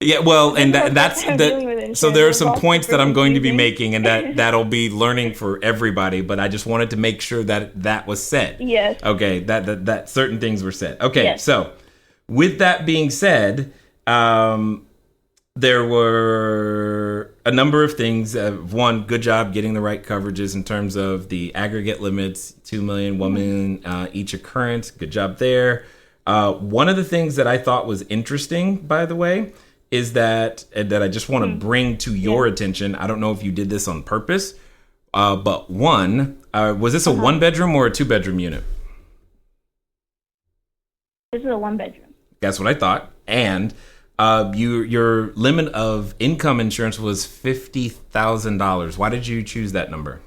Yeah, well, and That's that's what I'm dealing with that. insurance. So there are It's some also points that I'm going to be confusing. making, and that'll be learning for everybody. But I just wanted to make sure that that was said. Yes. Okay, that certain things were said. Okay, Yes. so with that being said, there were a number of things. One, good job getting the right coverages in terms of the aggregate limits, 2 million, 1 million each occurrence. Good job there. One of the things that I thought was interesting, by the way, is that I just want to bring to your attention. I don't know if you did this on purpose, but was this a 1-bedroom or a 2-bedroom unit? This is a 1-bedroom. That's what I thought. And your limit of income insurance was $50,000. Why did you choose that number?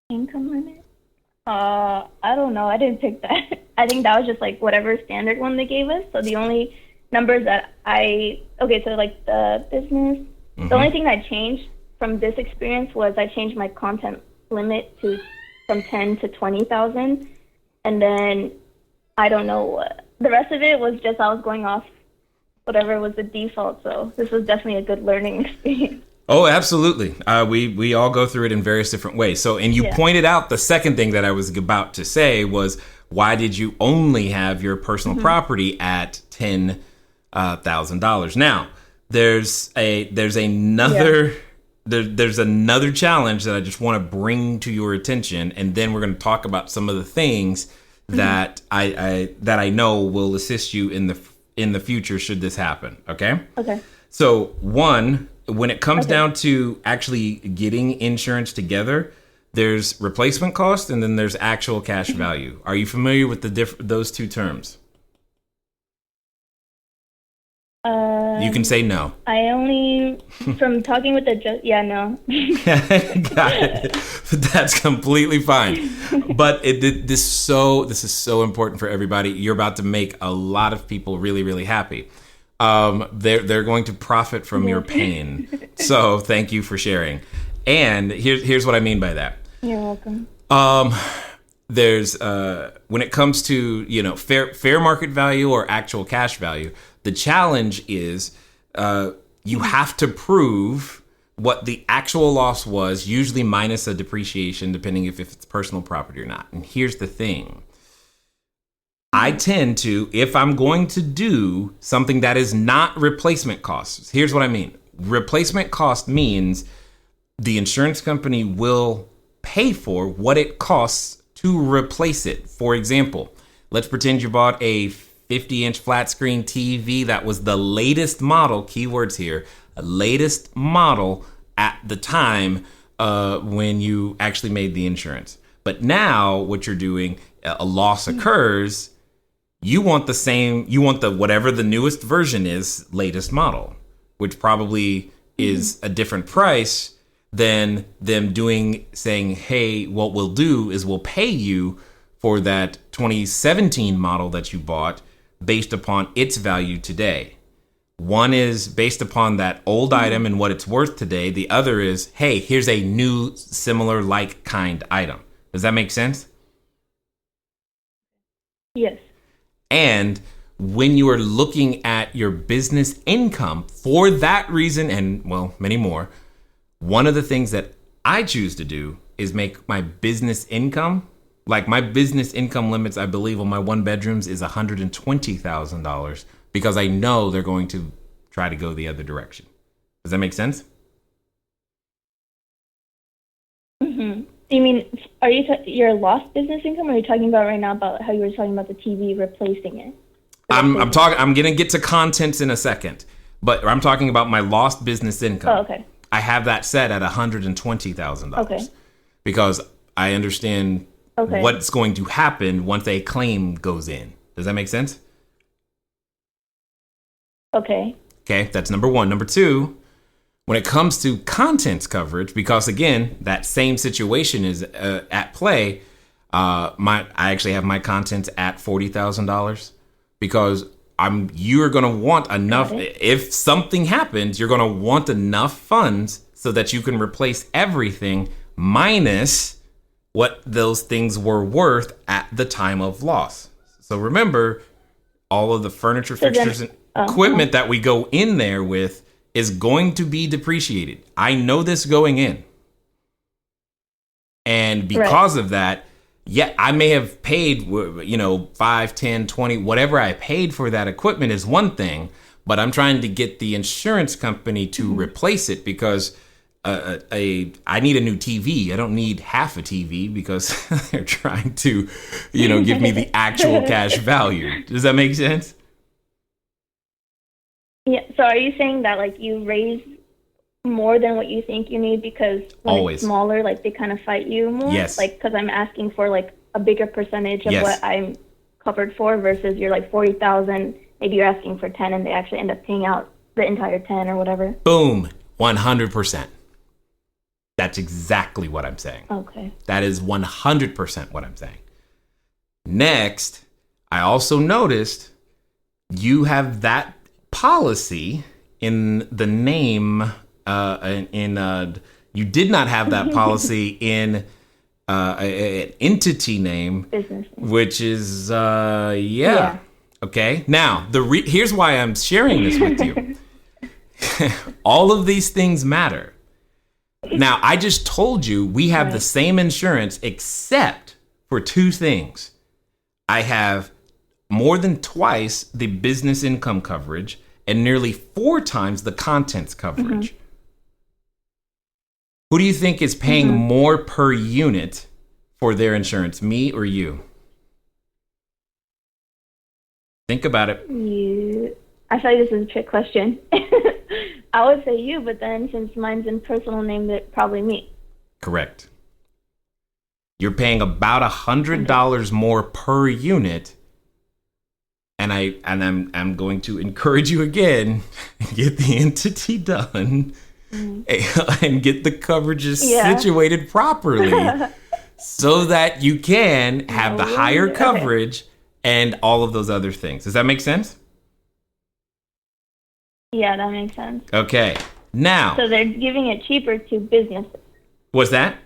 Income limit? I don't know. I didn't pick that. I think that was just like whatever standard one they gave us. So the only numbers that so like the business, the only thing I changed from this experience was I changed my content limit from 10 to 20,000. And then I don't know what, the rest of it was just I was going off whatever was the default. So this was definitely a good learning experience. Oh, absolutely. We all go through it in various different ways. So, and you pointed out the second thing that I was about to say was, why did you only have your personal property at $10,000? Now, there's another challenge that I just want to bring to your attention, and then we're going to talk about some of the things that I know will assist you in the future should this happen. Okay. Okay. So one, when it comes down to actually getting insurance together, there's replacement cost and then there's actual cash value. Are you familiar with those two terms? You can say no. I only, from talking with the judge, no. Got it. That's completely fine. But this is so important for everybody. You're about to make a lot of people really, really happy. They're going to profit from your pain. So thank you for sharing. And here's what I mean by that. You're welcome. There's when it comes to fair market value or actual cash value, the challenge is you have to prove what the actual loss was, usually minus a depreciation, depending if it's personal property or not. And here's the thing. I tend to, if I'm going to do something that is not replacement costs, here's what I mean. Replacement cost means the insurance company will pay for what it costs to replace it. For example, let's pretend you bought a 50-inch flat screen TV that was the latest model, keywords here, latest model at the time when you actually made the insurance. But now what you're doing, a loss occurs, you want whatever the newest version is, latest model, which probably is a different price than them saying, hey, what we'll do is we'll pay you for that 2017 model that you bought based upon its value today. One is based upon that old item and what it's worth today. The other is, hey, here's a new similar like kind item. Does that make sense? Yes. And when you are looking at your business income for that reason, and well, many more, one of the things that I choose to do is make my business income, like my business income limits, I believe on my 1-bedrooms is $120,000 because I know they're going to try to go the other direction. Does that make sense? Mm-hmm. You mean, are you your lost business income, or are you talking about right now about how you were talking about the TV replacing it? I'm gonna get to contents in a second, but I'm talking about my lost business income. Oh, okay. I have that set at $120,000. Okay. Because I understand what's going to happen once a claim goes in. Does that make sense? Okay. Okay, that's number one. Number two, when it comes to contents coverage, because again, that same situation is at play. I actually have my contents at $40,000 because you're going to want enough. If something happens, you're going to want enough funds so that you can replace everything minus what those things were worth at the time of loss. So remember, all of the furniture, fixtures, and equipment that we go in there with is going to be depreciated. I know this going in. And because of that, I may have paid, 5, 10, 20, whatever I paid for that equipment is one thing, but I'm trying to get the insurance company to replace it because I need a new TV. I don't need half a TV because they're trying to, give me the actual cash value. Does that make sense? Yeah. So are you saying that like you raise more than what you think you need because when Always. It's smaller, like they kind of fight you more? Yes. Like because I'm asking for like a bigger percentage of what I'm covered for versus you're like 40,000. Maybe you're asking for 10 and they actually end up paying out the entire 10 or whatever. Boom. 100%. That's exactly what I'm saying. Okay. That is 100% what I'm saying. Next, I also noticed you have that policy in the name. You did not have that policy in an entity name, Business. which is Okay. Now here's why I'm sharing this with you. All of these things matter. Now, I just told you we have the same insurance except for two things. I have more than twice the business income coverage and nearly 4 times the contents coverage. Who do you think is paying more per unit for their insurance, me or you? Think about it. I feel like this is a trick question. I would say you, but then since mine's in personal name, that probably me. Correct. You're paying about $100 more per unit, and I'm going to encourage you again, get the entity done and get the coverages situated properly so that you can have the higher coverage and all of those other things. Does that make sense? Yeah, that makes sense. Okay. Now. So they're giving it cheaper to businesses. What's that?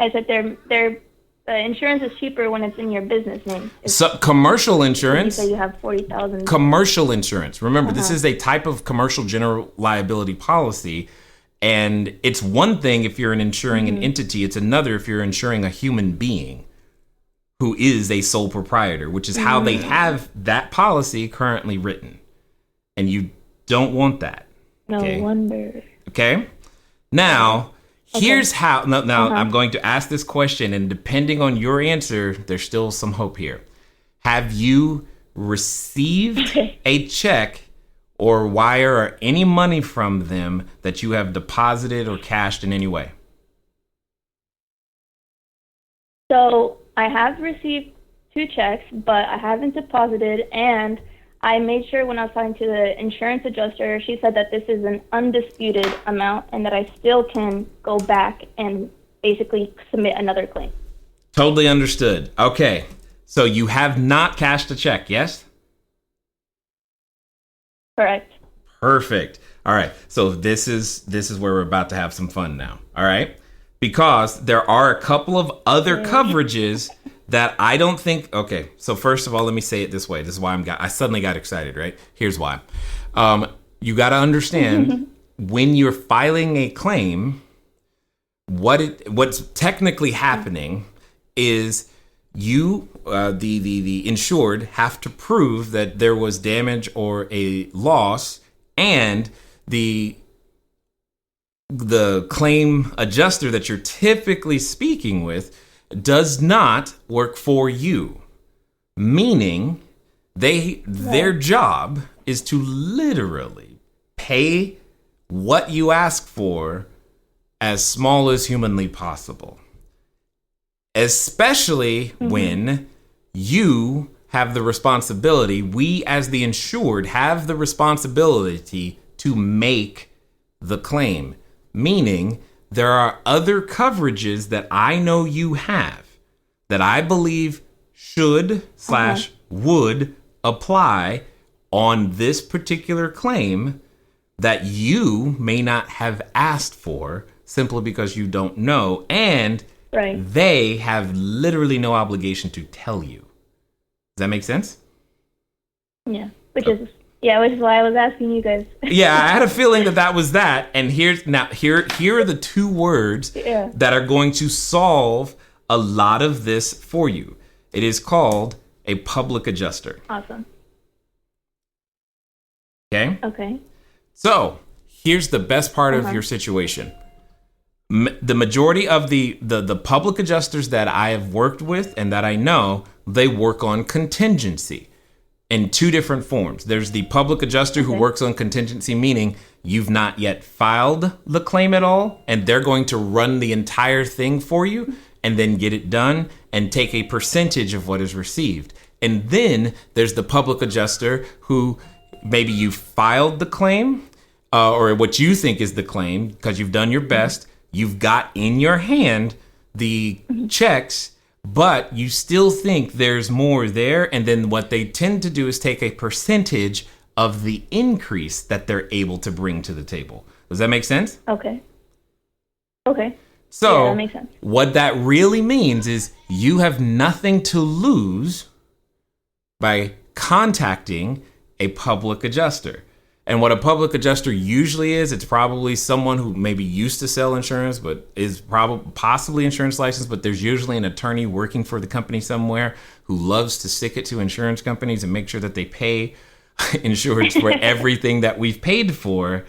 I said their insurance is cheaper when it's in your business name. So commercial insurance. You say you have 40,000. Commercial insurance. Remember, this is a type of commercial general liability policy, and it's one thing if you're insuring an entity. It's another if you're insuring a human being who is a sole proprietor, which is how they have that policy currently written. And you don't want that. No wonder. Okay? Now, here's how. Now I'm going to ask this question, and depending on your answer, there's still some hope here. Have you received a check or wire or any money from them that you have deposited or cashed in any way? So I have received 2 checks, but I haven't deposited, and I made sure when I was talking to the insurance adjuster, she said that this is an undisputed amount and that I still can go back and basically submit another claim. Totally understood. Okay. So you have not cashed a check, yes? Correct. Perfect. All right. So this is where we're about to have some fun now. All right. Because there are a couple of other coverages that I don't think. Okay. So first of all, let me say it this way. This is why I suddenly got excited, right? Here's why. You got to understand when you're filing a claim, what's technically happening is you, the insured, have to prove that there was damage or a loss, and the claim adjuster that you're typically speaking with does not work for you, meaning their job is to literally pay what you ask for as small as humanly possible, especially when you have the responsibility. We as the insured have the responsibility to make the claim, meaning there are other coverages that I know you have that I believe should / would apply on this particular claim that you may not have asked for simply because you don't know, and they have literally no obligation to tell you. Does that make sense? Yeah, which is why I was asking you guys. Yeah, I had a feeling that was that. And here are the two words that are going to solve a lot of this for you. It is called a public adjuster. Awesome. Okay. So here's the best part of your situation. The majority of the public adjusters that I have worked with and that I know, they work on contingency in two different forms. There's the public adjuster who works on contingency, meaning you've not yet filed the claim at all, and they're going to run the entire thing for you and then get it done and take a percentage of what is received. And then there's the public adjuster who maybe you filed the claim or what you think is the claim because you've done your best. You've got in your hand the checks, but you still think there's more there. And then what they tend to do is take a percentage of the increase that they're able to bring to the table. Does that make sense? Okay. So that makes sense. What that really means is you have nothing to lose by contacting a public adjuster. And what a public adjuster usually is, it's probably someone who maybe used to sell insurance, but is possibly insurance licensed, but there's usually an attorney working for the company somewhere who loves to stick it to insurance companies and make sure that they pay insurance for everything that we've paid for.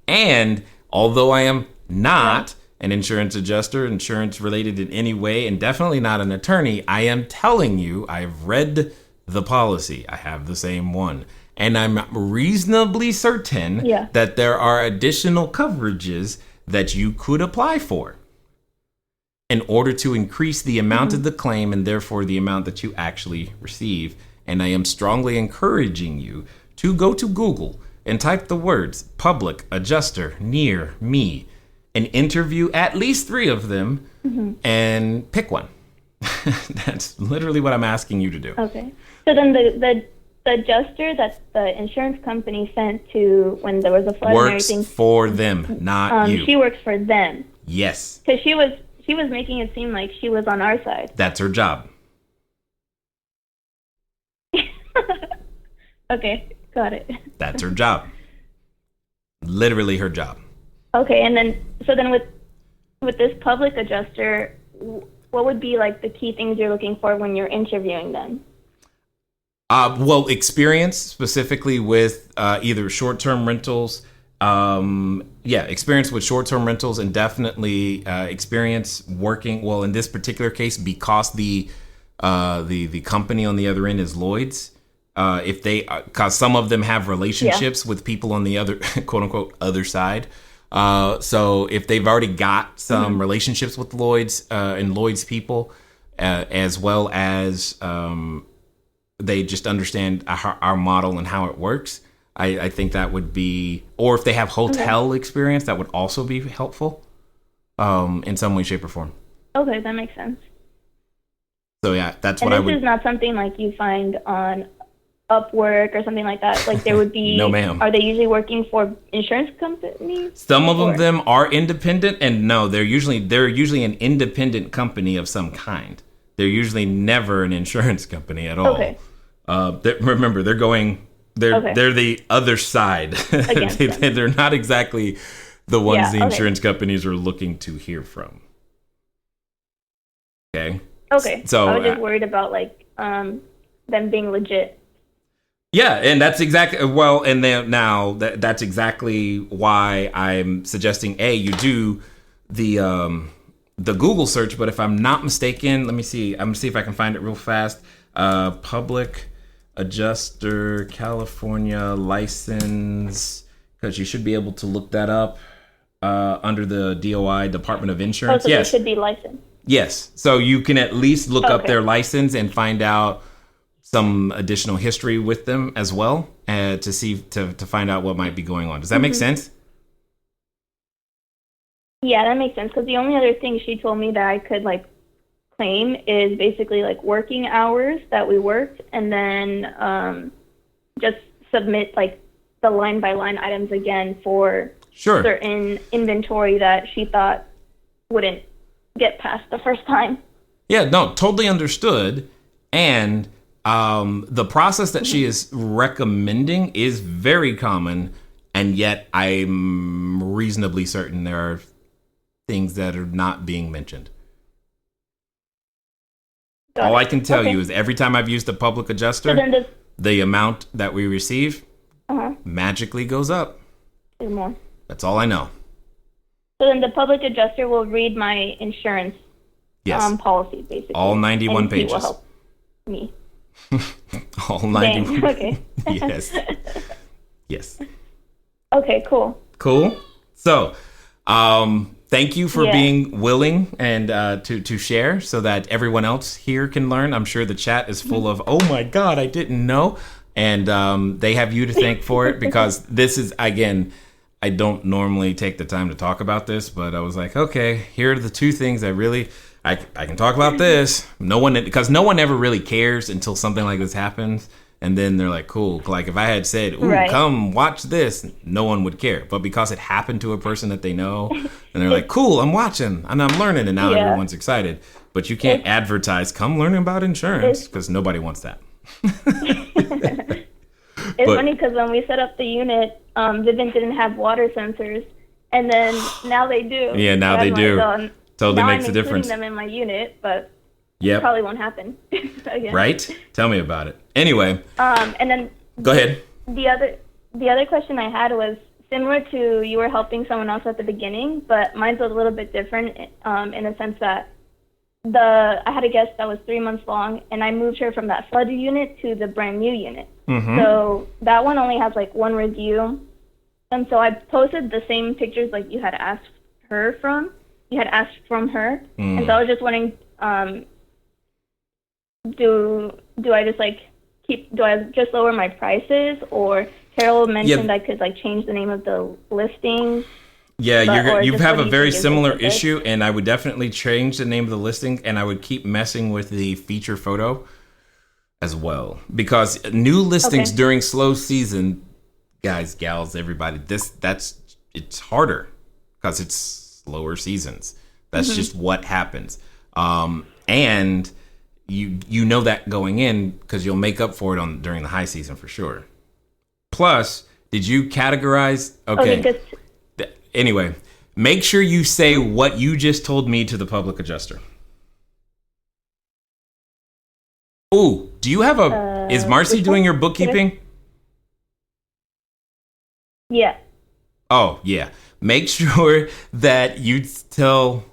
And although I am not an insurance adjuster, insurance related in any way, and definitely not an attorney, I am telling you, I've read the policy. I have the same one. And I'm reasonably certain that there are additional coverages that you could apply for in order to increase the amount of the claim and therefore the amount that you actually receive. And I am strongly encouraging you to go to Google and type the words public adjuster near me and interview at least 3 of them and pick one. That's literally what I'm asking you to do. Okay. So then the adjuster that the insurance company sent to when there was a flood and everything. Works for them, not you. She works for them. Yes. Because she was making it seem like she was on our side. That's her job. Okay, got it. That's her job. Literally her job. Okay, and then with this public adjuster, what would be like the key things you're looking for when you're interviewing them? Well, experience specifically with either short-term rentals. Experience with short-term rentals, and definitely experience working. Well, in this particular case, because the company on the other end is Lloyd's. Because some of them have relationships with people on the other quote unquote other side. So if they've already got some relationships with Lloyd's and Lloyd's people, as well as they just understand our model and how it works, I think that would be, or if they have hotel experience, that would also be helpful in some way, shape, or form. Okay, that makes sense. So yeah, that's and what I would. This is not something like you find on Upwork or something like that. Like there would be. No, ma'am. Are they usually working for insurance companies? Some of them are independent, and no, they're usually an independent company of some kind. They're usually never an insurance company at all. Okay. Remember, they're the other side. They're not exactly the ones the insurance companies are looking to hear from. Okay. Okay. So I was just worried about like them being legit. Yeah, and that's exactly that's exactly why I'm suggesting you do the Google search. But if I'm not mistaken, let me see. I'm gonna see if I can find it real fast. Public adjuster California license, because you should be able to look that up under the DOI, Department of Insurance. So they should be licensed. Yes, so you can at least look up their license and find out some additional history with them as well, to find out what might be going on. Does that make sense? Yeah, that makes sense. Because the only other thing she told me that I could like claim is basically like working hours that we worked, and then just submit like the line by line items again for certain inventory that she thought wouldn't get past the first time. Yeah, no, totally understood. And the process that she is recommending is very common, and yet I'm reasonably certain there are things that are not being mentioned. All I can tell you is every time I've used a public adjuster, the amount that we receive magically goes up. More. That's all I know. So then the public adjuster will read my insurance policy, basically. All 91 and pages. He will help me. All 91. Okay. Yes. Yes. Okay, cool. Cool. So, thank you for being willing and to share so that everyone else here can learn. I'm sure the chat is full of, oh my God, I didn't know. And they have you to thank for it, because this is, again, I don't normally take the time to talk about this, but I was like, okay, here are the two things that really, I can talk about this. Because no one ever really cares until something like this happens. And then they're like, cool. Like if I had said, ooh, come watch this, no one would care. But because it happened to a person that they know, and they're like, cool, I'm watching and I'm learning. And now everyone's excited. But you can't advertise, come learn about insurance, because nobody wants that. It's funny because when we set up the unit, Vivint didn't have water sensors. And then now they do. Yeah, now they do. Totally makes a difference. I'm including them in my unit, but it probably won't happen. So, right? Tell me about it. Anyway. And then go ahead. The other question I had was similar to you were helping someone else at the beginning, but mine's a little bit different in the sense that I had a guest that was 3 months long, and I moved her from that flooded unit to the brand new unit. So that one only has like one review, and so I posted the same pictures like you had asked from her, and so I was just wondering, do I just like do I just lower my prices, or Carol mentioned I could like change the name of the listing? Yeah, you have a very similar issue, and I would definitely change the name of the listing, and I would keep messing with the feature photo as well, because new listings during slow season, guys, gals, everybody, it's harder because it's slower seasons. That's just what happens, and you know that going in, because you'll make up for it during the high season for sure. Plus, did you categorize? Anyway, make sure you say what you just told me to the public adjuster. Oh, do you have is Marcy doing your bookkeeping? Yeah. Oh, yeah. Make sure that you tell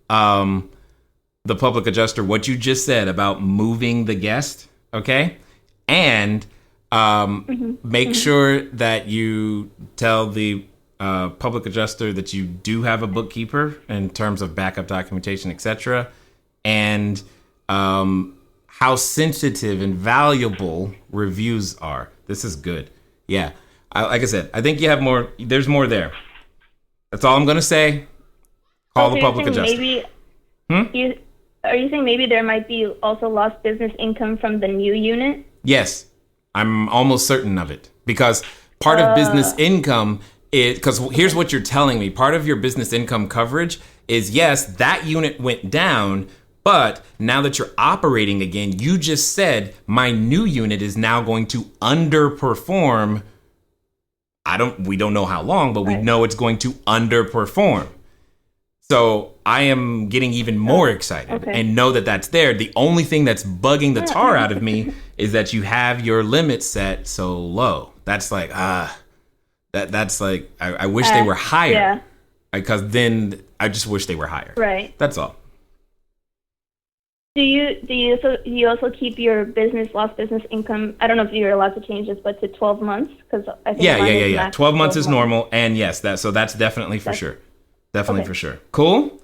the public adjuster what you just said about moving the guest, okay? And make sure that you tell the public adjuster that you do have a bookkeeper in terms of backup documentation, etc., and how sensitive and valuable reviews are. This is good. Yeah. Like I said, I think you have more. There's more there. That's all I'm going to say. Call the public adjuster. Are you saying maybe there might be also lost business income from the new unit? Yes. I'm almost certain of it. Because part of business income because here's what you're telling me. Part of your business income coverage is, yes, that unit went down, but now that you're operating again, you just said my new unit is now going to underperform. We don't know how long, but we know it's going to underperform. So I am getting even more excited and know that that's there. The only thing that's bugging the tar out of me is that you have your limit set so low. That's like, that's like, I wish they were higher. Yeah. Because then I just wish they were higher. Right. That's all. Do you also keep your lost business income? I don't know if you're allowed to change this, but to 12 months, because I think yeah. 12 months is normal, and yes, that's definitely for sure. Definitely for sure. Cool.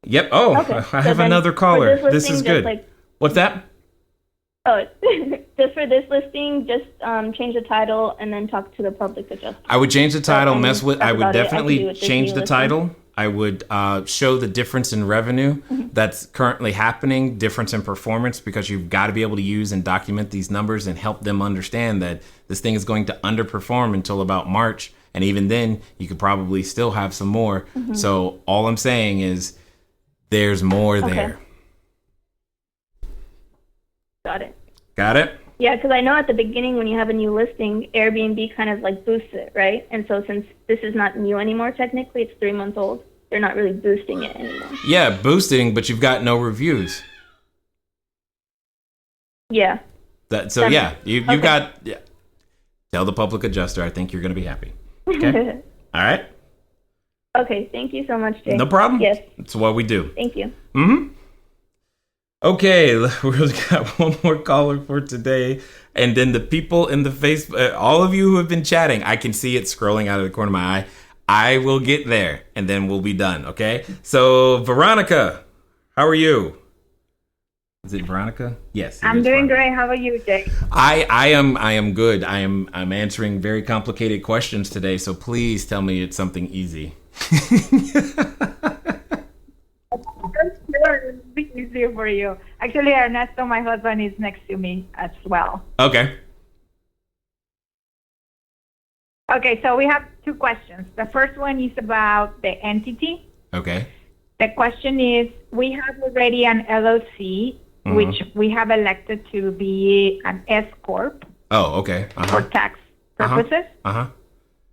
Yep. Oh, I have another caller. This is good. What's that? Oh, just for this listing, just change the title and then talk to the public adjuster. I would change the title. I would definitely change the title. I would show the difference in revenue that's currently happening, difference in performance, because you've got to be able to use and document these numbers and help them understand that this thing is going to underperform until about March. And even then, you could probably still have some more. So all I'm saying is there's more there. Got it. Got it? Yeah, because I know at the beginning when you have a new listing, Airbnb kind of like boosts it, right? And so since this is not new anymore, technically, it's 3 months old. They're not really boosting it anymore. Yeah, boosting, but you've got no reviews. Yeah. You've Okay. got. Yeah. Tell the public adjuster. I think you're going to be happy. Okay. All right. Okay, thank you so much, Jay. No problem. Yes. That's what we do. Thank you. Mm-hmm. Okay, we've got one more caller for today. And then the people in the Facebook, all of you who have been chatting, I can see it scrolling out of the corner of my eye. I will get there and then we'll be done, okay? So, Veronica, how are you? Is it Veronica? Yes. I'm doing great. How are you, Jay? I am good. I'm answering very complicated questions today, so please tell me it's something easy. Sure, it'll be easier for you. Actually, Ernesto, my husband, is next to me as well. Okay. Okay, so we have two questions. The first one is about the entity. Okay. The question is, we have already an LLC, which we have elected to be an S corp Oh, okay. for tax purposes. Uh-huh.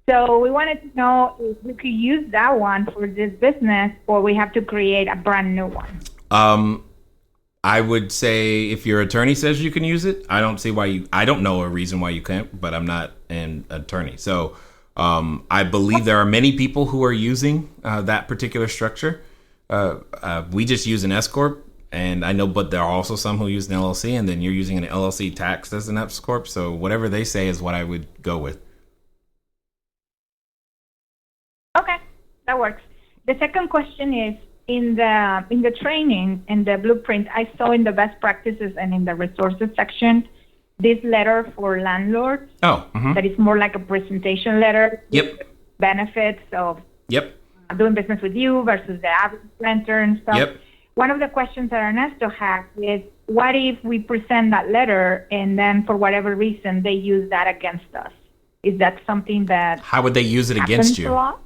So we wanted to know if we could use that one for this business, or we have to create a brand new one. I would say if your attorney says you can use it, I don't see why I don't know a reason why you can't, but I'm not an attorney. So I believe there are many people who are using that particular structure. We just use an S corp, and I know, but there are also some who use an LLC, and then you're using an LLC taxed as an S corp. So whatever they say is what I would go with. Okay, that works. The second question is, in the training, in the blueprint, I saw in the best practices and in the resources section, this letter for landlords. Oh. That is more like a presentation letter. Yep. Benefits of Yep. doing business with you versus the average renter and stuff. Yep. One of the questions that Ernesto has is, what if we present that letter and then for whatever reason they use that against us? Is that something that How would they use it happens against a you? lot?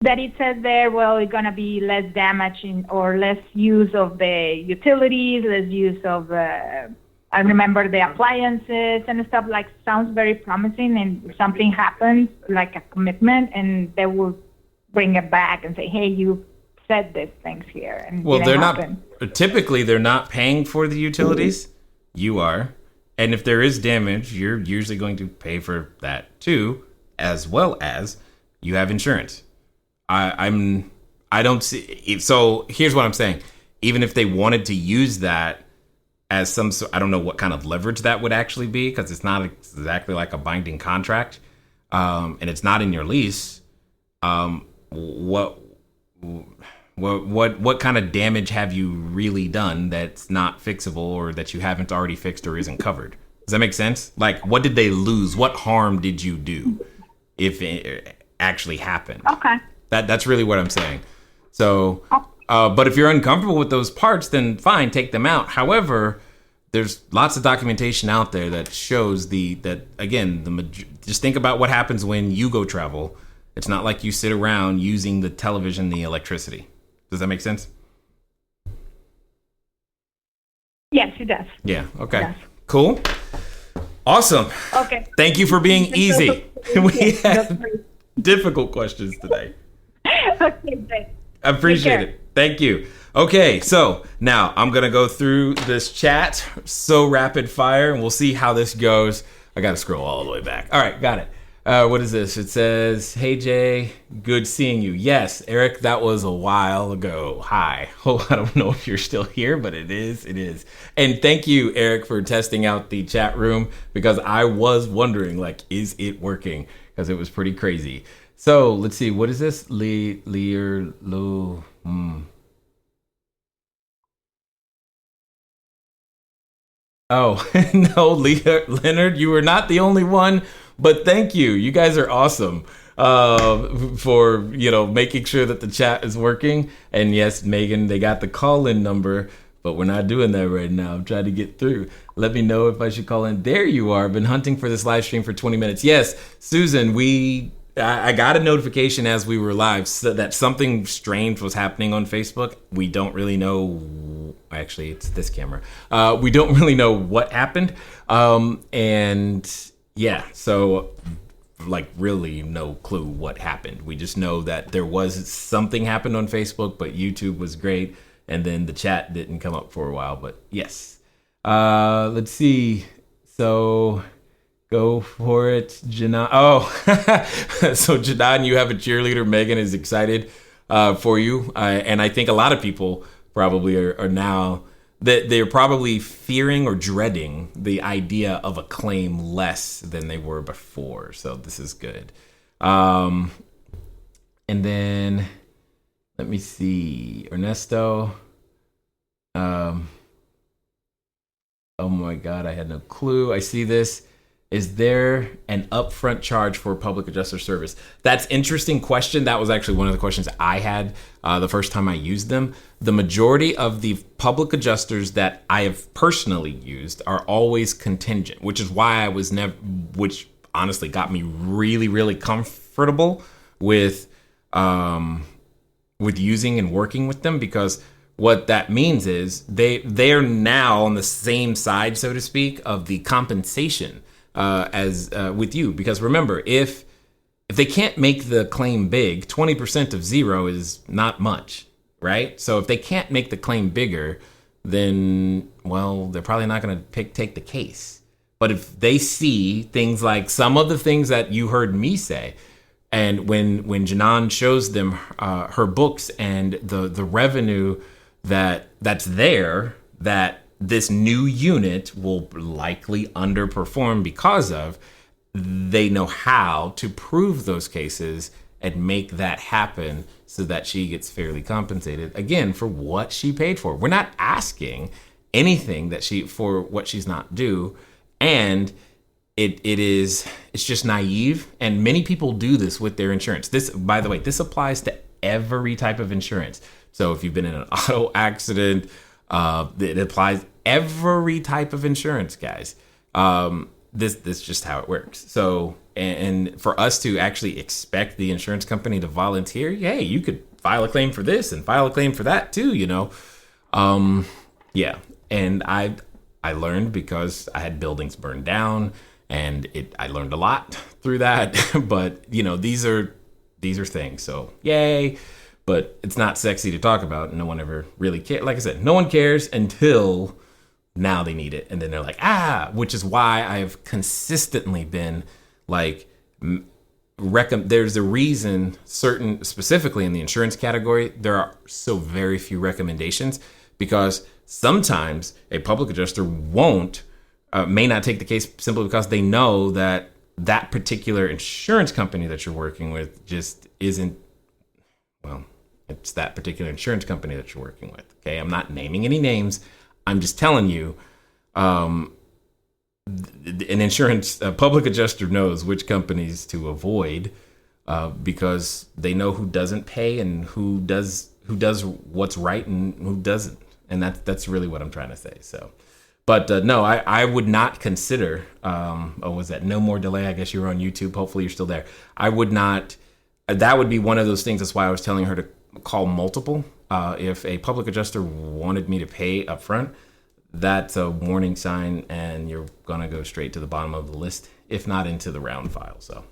That it says there, well, it's going to be less damaging or less use of the utilities, less use of, I remember the appliances and stuff, like sounds very promising, and something happens, like a commitment, and they will bring it back and say, hey, you said these things here. And Well, didn't they're happen. not, typically they're not paying for the utilities. You are. And if there is damage, you're usually going to pay for that too, as well as you have insurance. I don't see. So here's what I'm saying. Even if they wanted to use that as some, I don't know what kind of leverage that would actually be, because it's not exactly like a binding contract, and it's not in your lease. What kind of damage have you really done that's not fixable, or that you haven't already fixed or isn't covered? Does that make sense? Like, what did they lose? What harm did you do if it actually happened? Okay. That's really what I'm saying. So, but if you're uncomfortable with those parts, then fine, take them out. However, there's lots of documentation out there that shows just think about what happens when you go travel. It's not like you sit around using the television, the electricity. Does that make sense? Yes, it does. Yeah. Okay. Yes. Cool. Awesome. Okay. Thank you for being easy. We had difficult questions today. Okay, great. I appreciate Take care. it. Thank you. Okay, so now I'm going to go through this chat so rapid fire, and we'll see how this goes. I got to scroll all the way back. All right, got it. What is this? It says, hey, Jay, good seeing you. Yes, Eric, that was a while ago. Hi. Oh, I don't know if you're still here, but it is. It is. And thank you, Eric, for testing out the chat room, because I was wondering, like, is it working? Because it was pretty crazy. So let's see. What is this? Oh, no, Leonard, you were not the only one, but thank you. You guys are awesome for, making sure that the chat is working. And yes, Megan, they got the call-in number, but we're not doing that right now. I'm trying to get through. Let me know if I should call in. There you are. Been hunting for this live stream for 20 minutes. Yes, Susan, I got a notification as we were live that something strange was happening on Facebook. We don't really know actually, it's this camera. We don't really know what happened. And yeah, so like really no clue what happened. We just know that there was something happened on Facebook, but YouTube was great. And then the chat didn't come up for a while, but yes. Let's see. So go for it, Janan. Oh, so Janan, you have a cheerleader. Megan is excited for you. And I think a lot of people probably are now that they're probably fearing or dreading the idea of a claim less than they were before. So this is good. And then let me see, Ernesto. Oh my God, I had no clue. I see this. Is there an upfront charge for public adjuster service? That's an interesting question. That was actually one of the questions I had the first time I used them. The majority of the public adjusters that I have personally used are always contingent, which is why I was never, which honestly got me really, really comfortable with using and working with them, because what that means is they're now on the same side, so to speak, of the compensation as with you. Because remember, if they can't make the claim big, 20% of zero is not much, right? So if they can't make the claim bigger, then, well, they're probably not going to take the case. But if they see things like some of the things that you heard me say, and when Janan shows them her books and the revenue that's there, that this new unit will likely underperform because of, they know how to prove those cases and make that happen so that she gets fairly compensated, again, for what she paid for. We're not asking anything for what she's not due. And it's just naive. And many people do this with their insurance. This, by the way, this applies to every type of insurance. So if you've been in an auto accident, it applies every type of insurance, guys. This is just how it works. So, and for us to actually expect the insurance company to volunteer, hey, you could file a claim for this and file a claim for that too, you know? Yeah. And I learned because I had buildings burned down, and I learned a lot through that. But you know, these are things. So yay. But it's not sexy to talk about. No one ever really cares. Like I said, no one cares until now they need it. And then they're like, which is why I've consistently been like, there's a reason specifically in the insurance category, there are so very few recommendations, because sometimes a public adjuster may not take the case simply because they know that particular insurance company that you're working with just isn't, well, it's that particular insurance company that you're working with. Okay. I'm not naming any names. I'm just telling you, an public adjuster knows which companies to avoid, because they know who doesn't pay and who does what's right and who doesn't. And that's really what I'm trying to say. So, but no, I would not consider, was that No More Delay? I guess you were on YouTube. Hopefully you're still there. I would not, that would be one of those things. That's why I was telling her to call multiple. If a public adjuster wanted me to pay up front, that's a warning sign, and you're going to go straight to the bottom of the list, if not into the round file. So,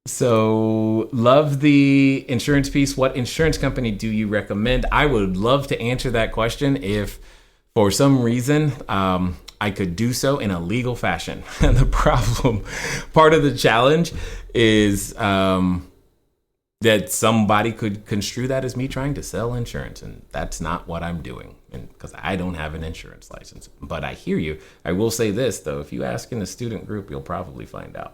so love the insurance piece. What insurance company do you recommend? I would love to answer that question if for some reason, I could do so in a legal fashion. And the problem, part of the challenge is, that somebody could construe that as me trying to sell insurance, and that's not what I'm doing, and because I don't have an insurance license. But I hear you. I will say this though: if you ask in the student group, you'll probably find out.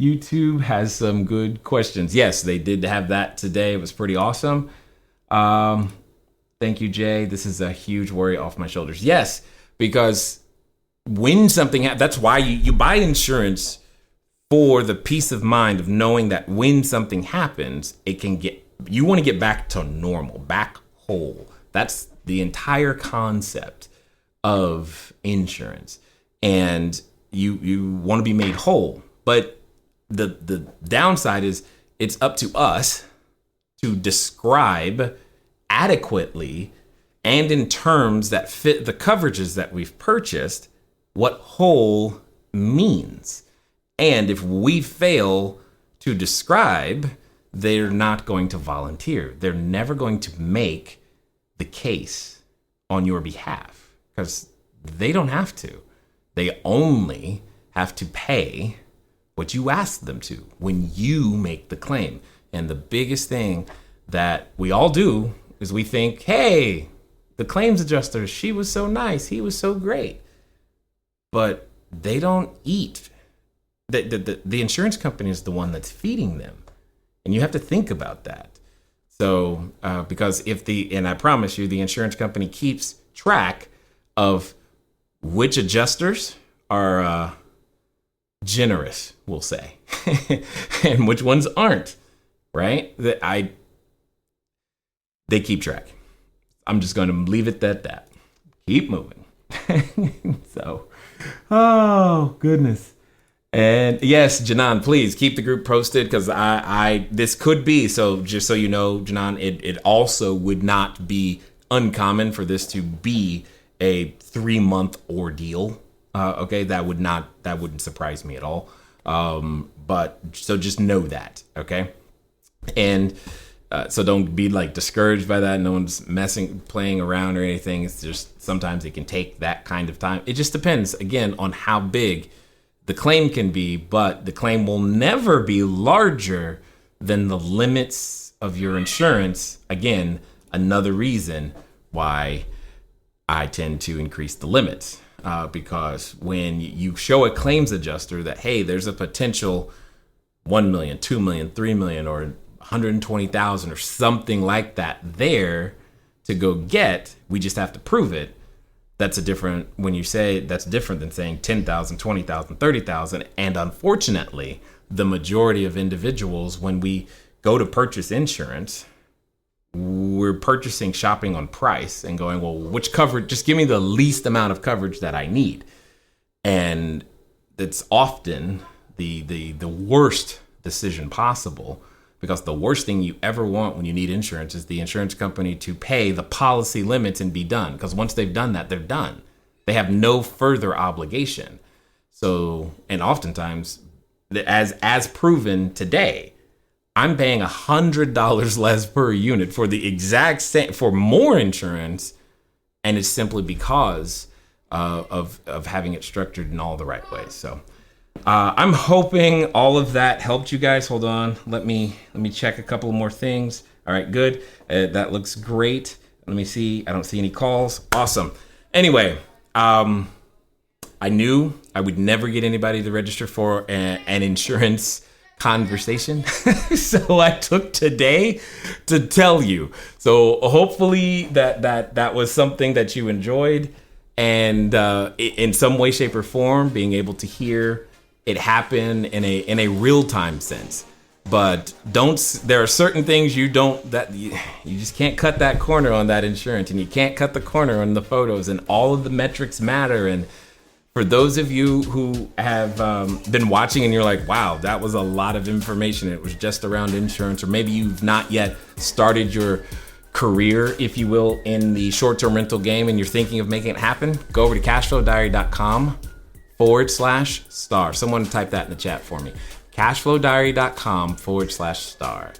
YouTube has some good questions. Yes, they did have that today. It was pretty awesome. Thank you, Jay. This is a huge worry off my shoulders. Yes, because when something happens, that's why you buy insurance, for the peace of mind of knowing that when something happens, you want to get back to normal, back whole. That's the entire concept of insurance. And you want to be made whole. But the downside is it's up to us to describe adequately and in terms that fit the coverages that we've purchased what whole means. And if we fail to describe, they're not going to volunteer. They're never going to make the case on your behalf because they don't have to. They only have to pay what you ask them to when you make the claim. And the biggest thing that we all do is we think, hey, the claims adjuster, she was so nice, he was so great. But they don't eat. The insurance company is the one that's feeding them. And you have to think about that. So, because and I promise you, the insurance company keeps track of which adjusters are generous, we'll say, and which ones aren't, right? They keep track. I'm just going to leave it at that. Keep moving. So, oh, goodness. And yes, Janan, please keep the group posted because this could be, so just so you know, Janan, it also would not be uncommon for this to be a 3-month ordeal. Okay, that wouldn't surprise me at all. But so just know that, okay? And so don't be like discouraged by that. No one's playing around or anything. It's just sometimes it can take that kind of time. It just depends, again, on how big the claim can be, but the claim will never be larger than the limits of your insurance. Again, another reason why I tend to increase the limits. Because when you show a claims adjuster that, hey, there's a potential 1 million, 2 million, 3 million, or 120,000 or something like that there to go get, we just have to prove it. That's different than saying 10,000, 20,000, 30,000. And unfortunately, the majority of individuals, when we go to purchase insurance, we're shopping on price and going, well, which coverage, just give me the least amount of coverage that I need. And it's often the worst decision possible, because the worst thing you ever want when you need insurance is the insurance company to pay the policy limits and be done. Because once they've done that, they're done. They have no further obligation. So, and oftentimes, as proven today, I'm paying $100 less per unit for the exact same, for more insurance, and it's simply because of having it structured in all the right ways. So I'm hoping all of that helped you guys. Hold on, let me check a couple more things. All right, good. That looks great. Let me see. I don't see any calls. Awesome. Anyway, I knew I would never get anybody to register for an insurance conversation. So I took today to tell you. So hopefully that was something that you enjoyed, and in some way, shape, or form, being able to hear it happen in a real-time sense. But there are certain things you just can't cut that corner on that insurance, and you can't cut the corner on the photos, and all of the metrics matter. And for those of you who have been watching and you're like, wow, that was a lot of information, it was just around insurance, or maybe you've not yet started your career, if you will, in the short-term rental game and you're thinking of making it happen, go over to cashflowdiary.com/star. Someone type that in the chat for me. cashflowdiary.com/star.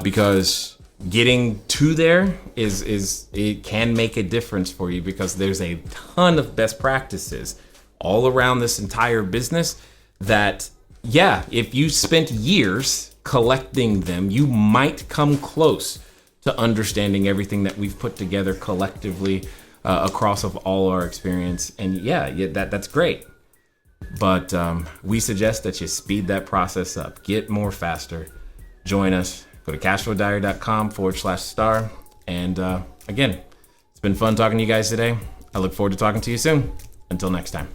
Because getting to there it can make a difference for you, because there's a ton of best practices all around this entire business that, yeah, if you spent years collecting them, you might come close to understanding everything that we've put together collectively across of all our experience. And yeah, that's great. But we suggest that you speed that process up, get more faster. Join us. Go to cashflowdiary.com/star. And again, it's been fun talking to you guys today. I look forward to talking to you soon. Until next time.